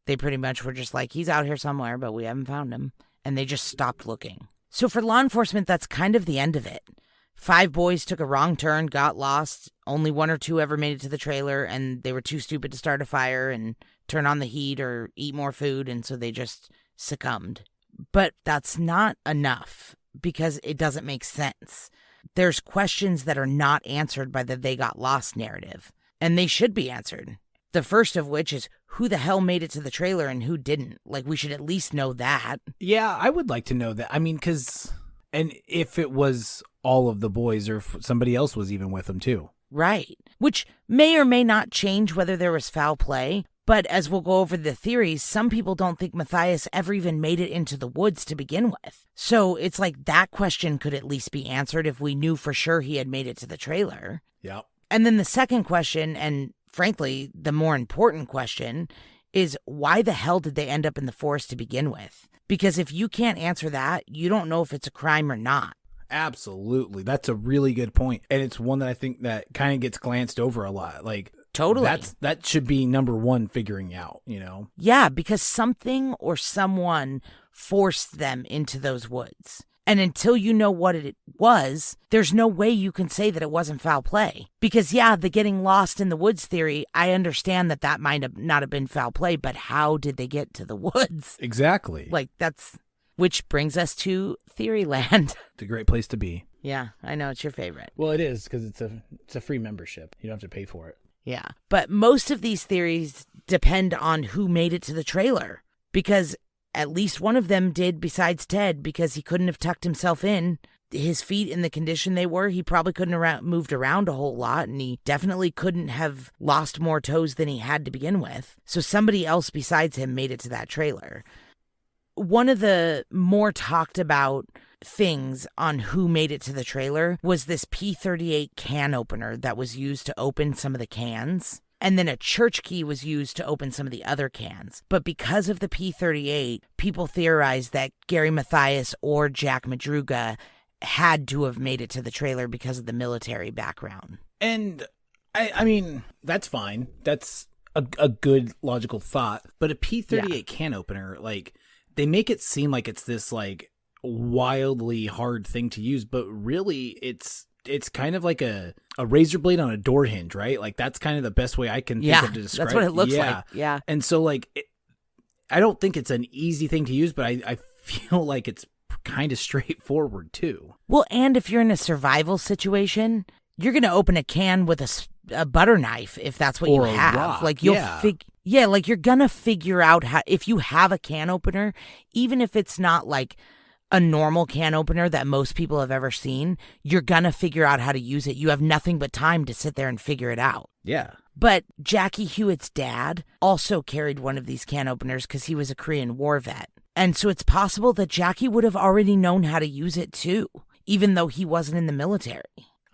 They pretty much were just like, he's out here somewhere, but we haven't found him. And they just stopped looking. So for law enforcement, that's kind of the end of it. 5 boys took a wrong turn, got lost. Only 1 or 2 ever made it to the trailer, and they were too stupid to start a fire and turn on the heat or eat more food, and so they just succumbed. But that's not enough because it doesn't make sense. There's questions that are not answered by the they got lost narrative, and they should be answered. The first of which is who the hell made it to the trailer and who didn't. Like, we should at least know that. Yeah, I would like to know that. I mean, and if it was all of the boys or if somebody else was even with them too. Right. Which may or may not change whether there was foul play. But as we'll go over the theories, some people don't think Mathias ever even made it into the woods to begin with. So it's like that question could at least be answered if we knew for sure he had made it to the trailer. Yep. And then the second question, and frankly, the more important question, is why the hell did they end up in the forest to begin with? Because if you can't answer that, you don't know if it's a crime or not. Absolutely. That's a really good point. And it's one that I think that kind of gets glanced over a lot. Like, totally. That should be number one, figuring out, Yeah, because something or someone forced them into those woods. And until you know what it was, there's no way you can say that it wasn't foul play. Because, yeah, the getting lost in the woods theory, I understand that might have not have been foul play, but how did they get to the woods? Exactly. Which brings us to Theoryland. It's a great place to be. Yeah, I know, it's your favorite. Well, it is, because it's a free membership. You don't have to pay for it. Yeah, but most of these theories depend on who made it to the trailer. Because at least one of them did besides Ted, because he couldn't have tucked himself in. His feet in the condition they were, he probably couldn't have moved around a whole lot, and he definitely couldn't have lost more toes than he had to begin with. So somebody else besides him made it to that trailer. One of the more talked about things on who made it to the trailer was this P38 can opener that was used to open some of the cans. And then a church key was used to open some of the other cans. But because of the P38, people theorized that Gary Mathias or Jack Madruga had to have made it to the trailer because of the military background. And I mean, that's fine. That's a good logical thought. But a P38 can opener, like, they make it seem like it's this like wildly hard thing to use, but really it's kind of like a razor blade on a door hinge, right? Like, that's kind of the best way I can think of to describe it. That's what it looks like. Yeah. And so, like, I don't think it's an easy thing to use, but I feel like it's kind of straightforward too. Well, and if you're in a survival situation, you're going to open a can with a butter knife if that's what you have. Rock. Like, you'll like, you're going to figure out how, if you have a can opener, even if it's not like a normal can opener that most people have ever seen, you're going to figure out how to use it. You have nothing but time to sit there and figure it out. Yeah. But Jackie Hewitt's dad also carried one of these can openers because he was a Korean War vet. And so it's possible that Jackie would have already known how to use it too, even though he wasn't in the military.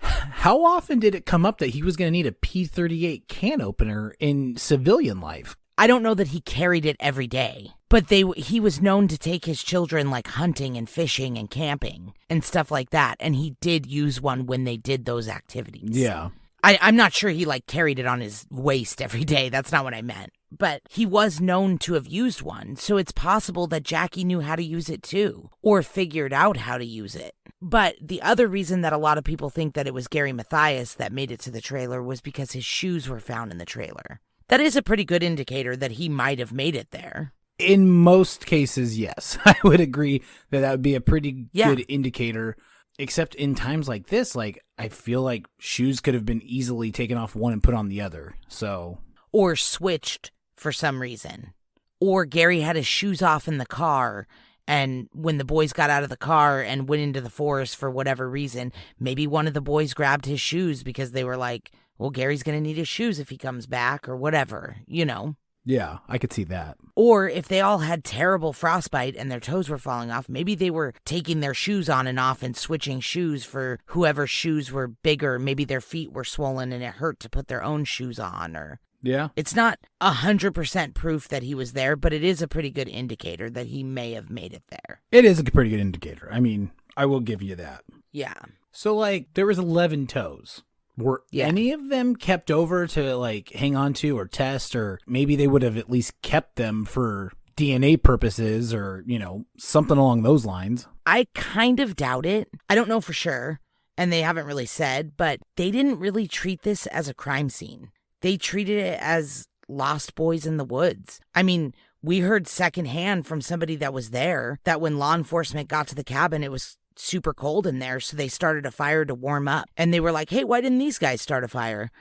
How often did it come up that he was going to need a P38 can opener in civilian life? I don't know that he carried it every day, but he was known to take his children like hunting and fishing and camping and stuff like that. And he did use one when they did those activities. Yeah. I'm not sure he like carried it on his waist every day. That's not what I meant. But he was known to have used one. So it's possible that Jackie knew how to use it too, or figured out how to use it. But the other reason that a lot of people think that it was Gary Mathias that made it to the trailer was because his shoes were found in the trailer. That is a pretty good indicator that he might have made it there. In most cases, yes. I would agree that would be a pretty good indicator. Except in times like this, like, I feel like shoes could have been easily taken off one and put on the other. So, or switched for some reason. Or Gary had his shoes off in the car, and when the boys got out of the car and went into the forest for whatever reason, maybe one of the boys grabbed his shoes because they were like, well, Gary's going to need his shoes if he comes back or whatever, you know? Yeah, I could see that. Or if they all had terrible frostbite and their toes were falling off, maybe they were taking their shoes on and off and switching shoes for whoever's shoes were bigger. Maybe their feet were swollen and it hurt to put their own shoes on. Or Yeah. it's not 100% proof that he was there, but it is a pretty good indicator that he may have made it there. It is a pretty good indicator. I mean, I will give you that. Yeah. So, like, there was 11 toes. Were any of them kept over to, like, hang on to or test, or maybe they would have at least kept them for DNA purposes or, you know, something along those lines? I kind of doubt it. I don't know for sure, and they haven't really said, but they didn't really treat this as a crime scene. They treated it as lost boys in the woods. I mean, we heard secondhand from somebody that was there that when law enforcement got to the cabin, it was super cold in there, so they started a fire to warm up. And they were like, hey, why didn't these guys start a fire?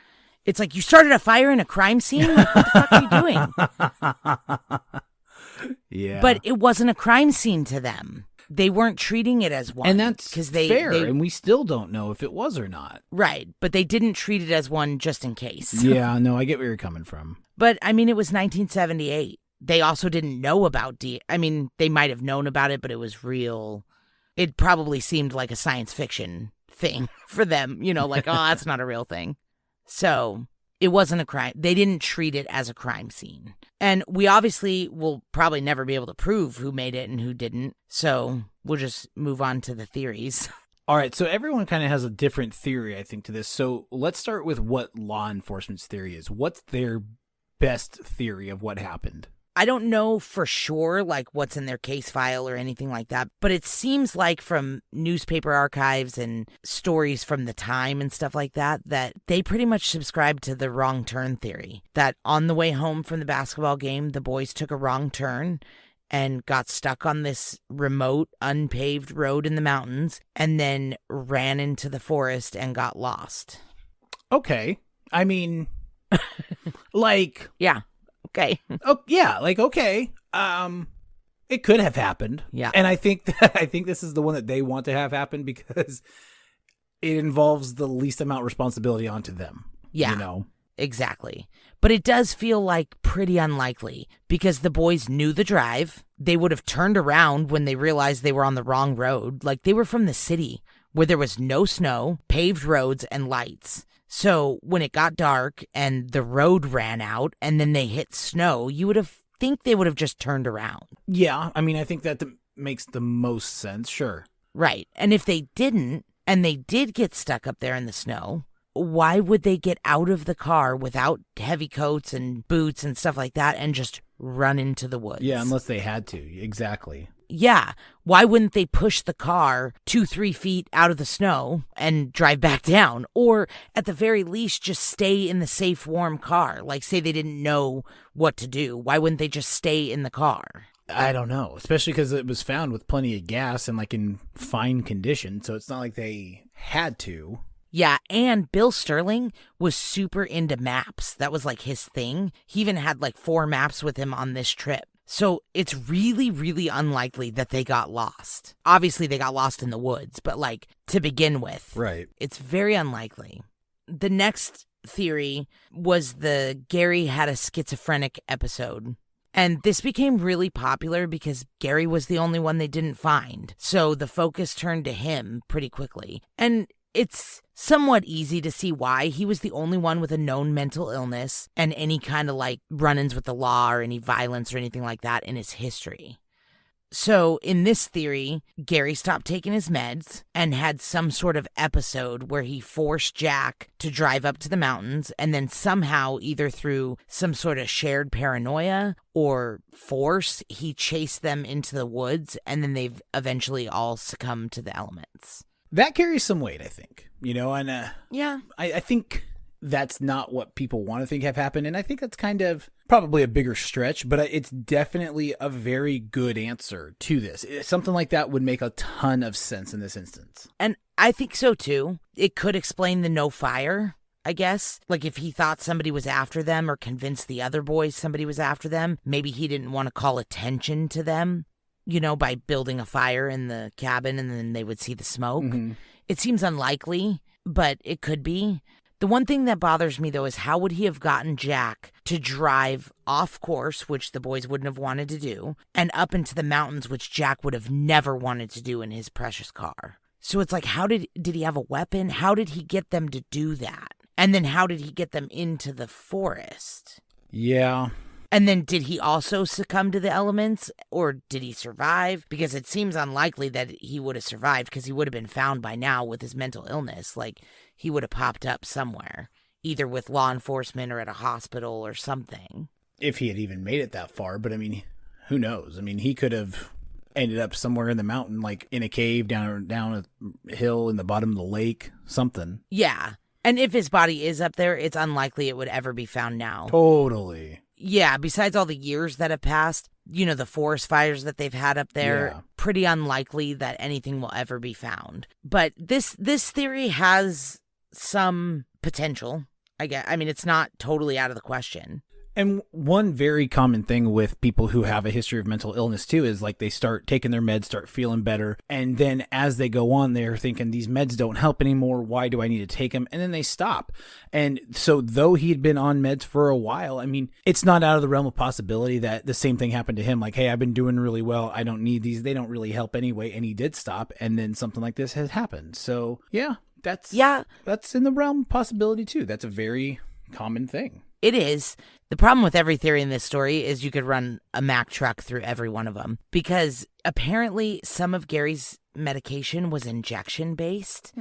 It's like, you started a fire in a crime scene? Like, what the fuck are you doing? Yeah. But it wasn't a crime scene to them. They weren't treating it as one. And that's fair, they, and we still don't know if it was or not. Right, but they didn't treat it as one just in case. Yeah, no, I get where you're coming from. But, I mean, it was 1978. They also didn't know about I mean, they might have known about it, but it was real. It probably seemed like a science fiction thing for them, you know, like, oh, that's not a real thing. So it wasn't a crime. They didn't treat it as a crime scene. And we obviously will probably never be able to prove who made it and who didn't. So we'll just move on to the theories. All right, so everyone kind of has a different theory, I think, to this. So let's start with what law enforcement's theory is. What's their best theory of what happened? I don't know for sure, like, what's in their case file or anything like that, but it seems like from newspaper archives and stories from the time and stuff like that, that they pretty much subscribe to the wrong turn theory. That on the way home from the basketball game, the boys took a wrong turn and got stuck on this remote, unpaved road in the mountains and then ran into the forest and got lost. Okay. I mean, like... Yeah. Okay. Oh yeah, like okay. It could have happened. Yeah. And I think this is the one that they want to have happen because it involves the least amount of responsibility onto them. Yeah. You know. Exactly. But it does feel like pretty unlikely because the boys knew the drive. They would have turned around when they realized they were on the wrong road. Like, they were from the city where there was no snow, paved roads, and lights. So when it got dark and the road ran out and then they hit snow, you would have think they would have just turned around. Yeah, I mean, I think that makes the most sense, sure. Right. And if they didn't, and they did get stuck up there in the snow, why would they get out of the car without heavy coats and boots and stuff like that and just run into the woods? Yeah, unless they had to. Exactly. Yeah. Why wouldn't they push the car 2-3 feet out of the snow and drive back down? Or at the very least, just stay in the safe, warm car. Like, say they didn't know what to do. Why wouldn't they just stay in the car? I don't know, especially because it was found with plenty of gas and like in fine condition. So it's not like they had to. Yeah, and Bill Sterling was super into maps. That was like his thing. He even had like 4 maps with him on this trip. So it's really, really unlikely that they got lost. Obviously, they got lost in the woods, but like to begin with, Right. It's very unlikely. The next theory was the Gary had a schizophrenic episode. And this became really popular because Gary was the only one they didn't find. So the focus turned to him pretty quickly. And it's somewhat easy to see why. He was the only one with a known mental illness and any kind of like run-ins with the law or any violence or anything like that in his history. So in this theory, Gary stopped taking his meds and had some sort of episode where he forced Jack to drive up to the mountains, and then somehow, either through some sort of shared paranoia or force, he chased them into the woods, and then they've eventually all succumbed to the elements. That carries some weight, I think, you know, and Yeah. I think that's not what people want to think have happened. And I think that's kind of probably a bigger stretch, but it's definitely a very good answer to this. Something like that would make a ton of sense in this instance. And I think so too. It could explain the no fire, I guess. Like if he thought somebody was after them or convinced the other boys somebody was after them, maybe he didn't want to call attention to them, you know, by building a fire in the cabin and then they would see the smoke. Mm-hmm. It seems unlikely, but it could be. The one thing that bothers me, though, is how would he have gotten Jack to drive off course, which the boys wouldn't have wanted to do, and up into the mountains, which Jack would have never wanted to do in his precious car. So it's like, how did he have a weapon? How did he get them to do that? And then how did he get them into the forest? Yeah. And then did he also succumb to the elements, or did he survive? Because it seems unlikely that he would have survived, because he would have been found by now with his mental illness. Like, he would have popped up somewhere, either with law enforcement or at a hospital or something. If he had even made it that far, but I mean, who knows? I mean, he could have ended up somewhere in the mountain, like in a cave, down a hill in the bottom of the lake, something. Yeah. And if his body is up there, it's unlikely it would ever be found now. Totally. Yeah, besides all the years that have passed, the forest fires that they've had up there, pretty unlikely that anything will ever be found. But this theory has some potential, I guess. I mean, it's not totally out of the question. And one very common thing with people who have a history of mental illness too is like they start taking their meds, start feeling better. And then as they go on, they're thinking these meds don't help anymore. Why do I need to take them? And then they stop. And so though he'd been on meds for a while, I mean, it's not out of the realm of possibility that the same thing happened to him. Like, hey, I've been doing really well. I don't need these. They don't really help anyway. And he did stop. And then something like this has happened. So yeah, that's in the realm of possibility too. That's a very common thing. It is. The problem with every theory in this story is you could run a Mack truck through every one of them, because apparently some of Gary's medication was injection-based,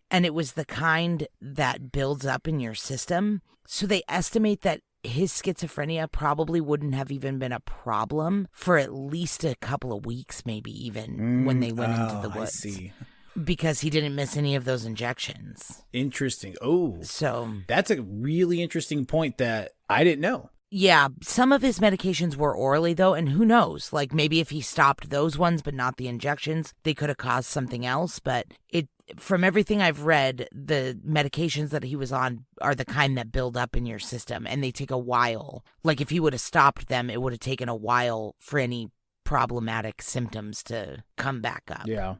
and it was the kind that builds up in your system. So they estimate that his schizophrenia probably wouldn't have even been a problem for at least a couple of weeks, maybe even, when they went into the woods. I see. Because he didn't miss any of those injections. Interesting. Oh, so that's a really interesting point that I didn't know. Yeah, some of his medications were orally, though, and who knows? Like, maybe if he stopped those ones but not the injections, they could have caused something else. But from everything I've read, the medications that he was on are the kind that build up in your system, and they take a while. Like, if he would have stopped them, it would have taken a while for any problematic symptoms to come back up. Yeah.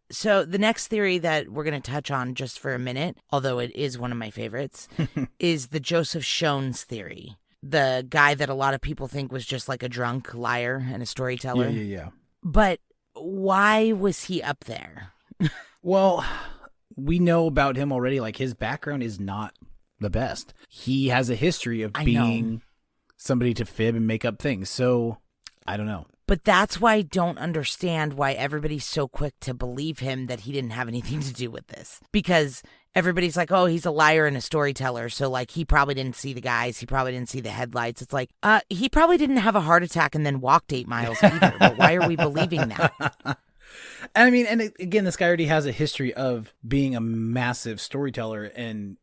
So the next theory that we're going to touch on just for a minute, although it is one of my favorites, is the Joseph Shones theory. The guy that a lot of people think was just like a drunk liar and a storyteller. Yeah. But why was he up there? Well, we know about him already. Like, his background is not the best. He has a history of being somebody to fib and make up things. So, I don't know. But that's why I don't understand why everybody's so quick to believe him that he didn't have anything to do with this. Because everybody's like, oh, he's a liar and a storyteller. So, like, he probably didn't see the guys. He probably didn't see the headlights. It's like, he probably didn't have a heart attack and then walked 8 miles either. But why are we believing that? I mean, and again, this guy already has a history of being a massive storyteller and,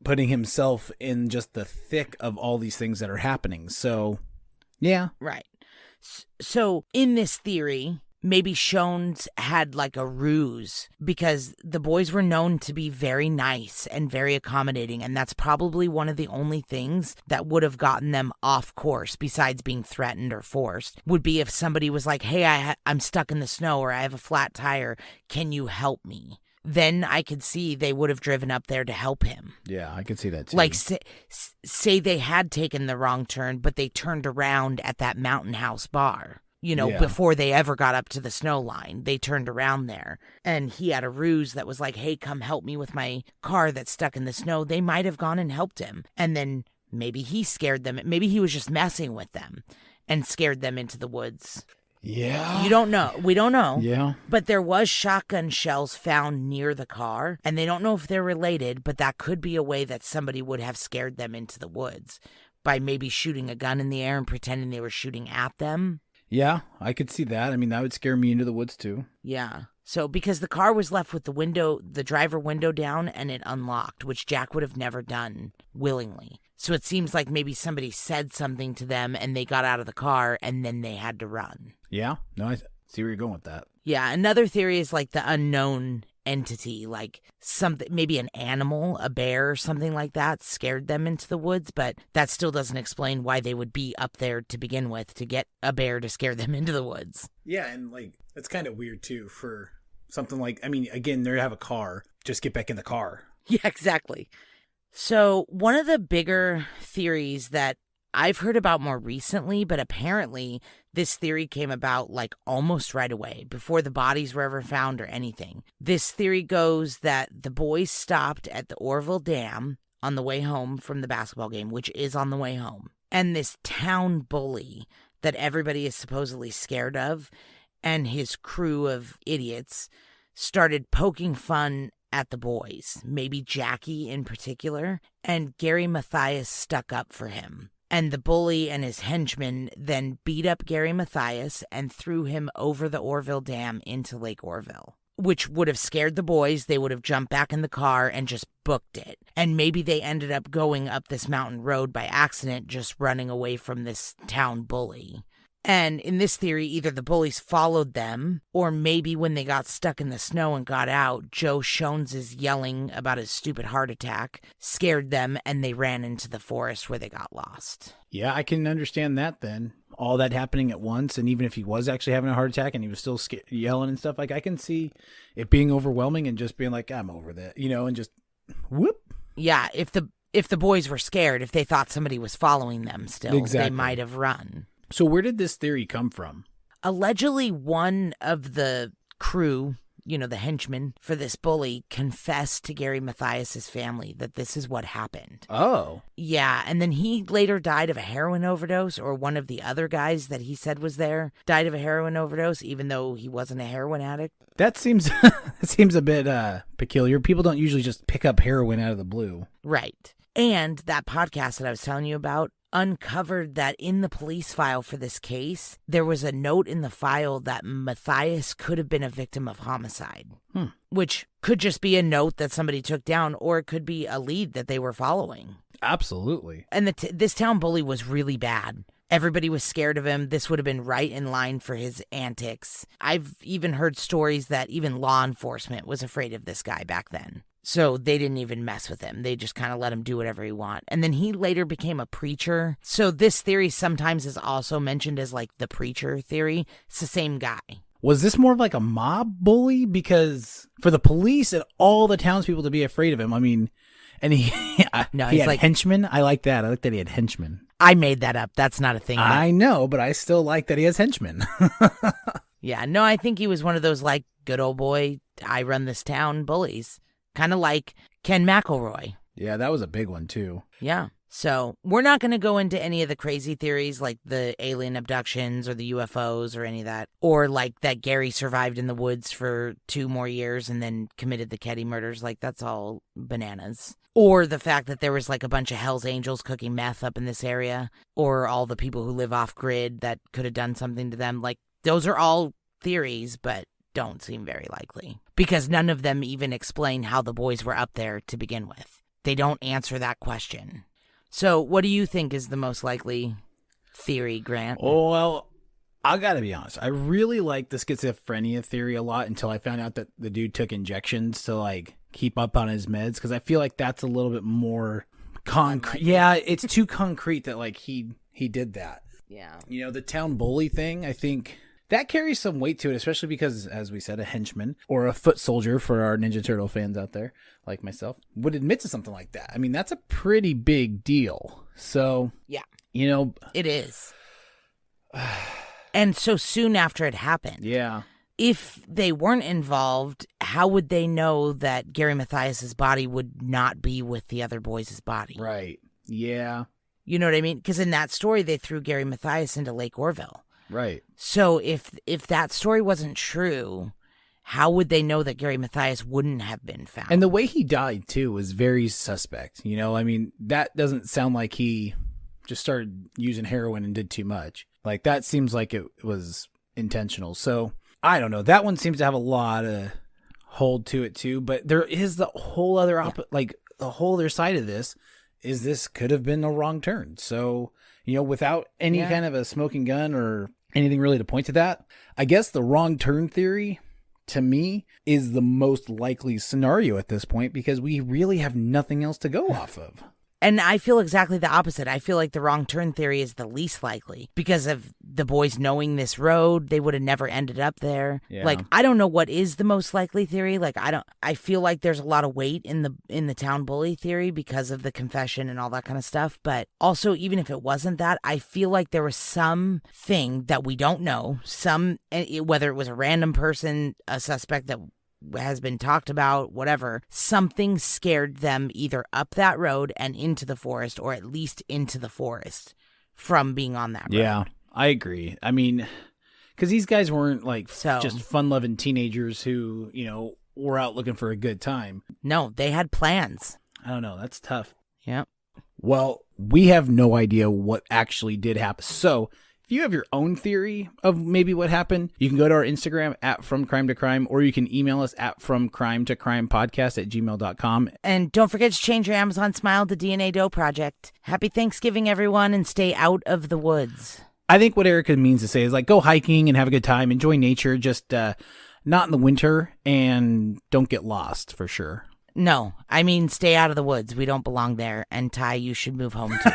putting himself in just the thick of all these things that are happening. So, yeah. Right. So in this theory, maybe Shones had like a ruse, because the boys were known to be very nice and very accommodating. And that's probably one of the only things that would have gotten them off course, besides being threatened or forced, would be if somebody was like, hey, I'm stuck in the snow, or I have a flat tire. Can you help me? Then I could see they would have driven up there to help him. Yeah, I could see that too. Like, say they had taken the wrong turn, but they turned around at that Mountain House bar, before they ever got up to the snow line. They turned around there, and he had a ruse that was like, hey, come help me with my car that's stuck in the snow. They might have gone and helped him. And then maybe he scared them. Maybe he was just messing with them and scared them into the woods. Yeah. You don't know. We don't know. Yeah. But there was shotgun shells found near the car, and they don't know if they're related, but that could be a way that somebody would have scared them into the woods by maybe shooting a gun in the air and pretending they were shooting at them. Yeah, I could see that. I mean, that would scare me into the woods too. Yeah. So because the car was left with the driver window down, and it unlocked, which Jack would have never done willingly. So it seems like maybe somebody said something to them and they got out of the car and then they had to run. Yeah. No, I see where you're going with that. Yeah. Another theory is like the unknown entity, like something, maybe an animal, a bear or something like that, scared them into the woods. But that still doesn't explain why they would be up there to begin with, to get a bear to scare them into the woods. Yeah. And like, that's kind of weird too for something like, I mean, again, they have a car. Just get back in the car. Yeah, exactly. So one of the bigger theories that I've heard about more recently, but apparently this theory came about like almost right away before the bodies were ever found or anything. This theory goes that the boys stopped at the Orville Dam on the way home from the basketball game, which is on the way home. And this town bully that everybody is supposedly scared of and his crew of idiots started poking fun at the boys, maybe Jackie in particular, and Gary Mathias stuck up for him. And the bully and his henchmen then beat up Gary Mathias and threw him over the Orville Dam into Lake Orville, which would have scared the boys. They would have jumped back in the car and just booked it. And maybe they ended up going up this mountain road by accident, just running away from this town bully. And in this theory, either the bullies followed them, or maybe when they got stuck in the snow and got out, Joe Shones's yelling about his stupid heart attack scared them and they ran into the forest where they got lost. Yeah, I can understand that then. All that happening at once, and even if he was actually having a heart attack and he was still yelling and stuff, like I can see it being overwhelming and just being like, I'm over that, and just whoop. Yeah, if the boys were scared, if they thought somebody was following them still, Exactly. They might have run. So where did this theory come from? Allegedly, one of the crew, the henchmen for this bully, confessed to Gary Mathias' family that this is what happened. Oh. Yeah, and then he later died of a heroin overdose, or one of the other guys that he said was there died of a heroin overdose, even though he wasn't a heroin addict. That seems a bit peculiar. People don't usually just pick up heroin out of the blue. Right. And that podcast that I was telling you about uncovered that in the police file for this case, there was a note in the file that Mathias could have been a victim of homicide, which could just be a note that somebody took down, or it could be a lead that they were following. Absolutely. And this town bully was really bad. Everybody was scared of him. This would have been right in line for his antics. I've even heard stories that even law enforcement was afraid of this guy back then. So they didn't even mess with him. They just kind of let him do whatever he want. And then he later became a preacher. So this theory sometimes is also mentioned as like the preacher theory. It's the same guy. Was this more of like a mob bully? Because for the police and all the townspeople to be afraid of him, I mean, and he had like henchmen. I like that. I like that he had henchmen. I made that up. That's not a thing. I know, but I still like that he has henchmen. Yeah, no, I think he was one of those like good old boy, I run this town bullies. Kind of like Ken McElroy. Yeah, that was a big one, too. Yeah. So we're not going to go into any of the crazy theories like the alien abductions or the UFOs or any of that. Or like that Gary survived in the woods for 2 more years and then committed the Ketty murders. Like, that's all bananas. Or the fact that there was like a bunch of Hell's Angels cooking meth up in this area. Or all the people who live off grid that could have done something to them. Like, those are all theories, but don't seem very likely. Because none of them even explain how the boys were up there to begin with. They don't answer that question. So what do you think is the most likely theory, Grant? Oh, well, I gotta be honest. I really like the schizophrenia theory a lot until I found out that the dude took injections to like keep up on his meds, because I feel like that's a little bit more concrete. Yeah, it's too concrete that like he did that. Yeah. The town bully thing, I think that carries some weight to it, especially because, as we said, a henchman or a foot soldier for our Ninja Turtle fans out there, like myself, would admit to something like that. I mean, that's a pretty big deal. So, yeah, it is. And so soon after it happened. Yeah. If they weren't involved, how would they know that Gary Mathias' body would not be with the other boys' body? Right. Yeah. You know what I mean? Because in that story, they threw Gary Mathias into Lake Orville. Right. So if that story wasn't true, how would they know that Gary Mathias wouldn't have been found? And the way he died, too, was very suspect. I mean, that doesn't sound like he just started using heroin and did too much. Like, that seems like it was intentional. So, I don't know. That one seems to have a lot of hold to it, too. But there is the whole other, the whole other side of this is this could have been a wrong turn. So, without any kind of a smoking gun or anything really to point to that, I guess the wrong turn theory, to me, is the most likely scenario at this point, because we really have nothing else to go off of. And I feel exactly the opposite. I feel like the wrong turn theory is the least likely because of the boys knowing this road. They would have never ended up there. Yeah. Like, I don't know what is the most likely theory. Like, I feel like there's a lot of weight in the town bully theory because of the confession and all that kind of stuff. But also, even if it wasn't that, I feel like there was something that we don't know, whether it was a random person, a suspect that has been talked about, whatever, something scared them either up that road and into the forest, or at least into the forest from being on that road. Yeah, I agree. I mean, because these guys weren't like just fun-loving teenagers who, were out looking for a good time. No, they had plans. I don't know. That's tough. Yep. Well, we have no idea what actually did happen. So if you have your own theory of maybe what happened, you can go to our Instagram at From Crime to Crime, or you can email us at fromcrimetocrimepodcast@gmail.com. And don't forget to change your Amazon Smile to DNA Dough Project. Happy Thanksgiving, everyone, and stay out of the woods. I think what Erica means to say is like, go hiking and have a good time, enjoy nature, just not in the winter, and don't get lost for sure. No, I mean, stay out of the woods. We don't belong there. And Ty, you should move home too.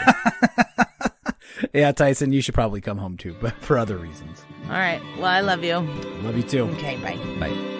Yeah, Tyson, you should probably come home too, but for other reasons. All right. Well, I love you. Love you too. Okay, bye. Bye.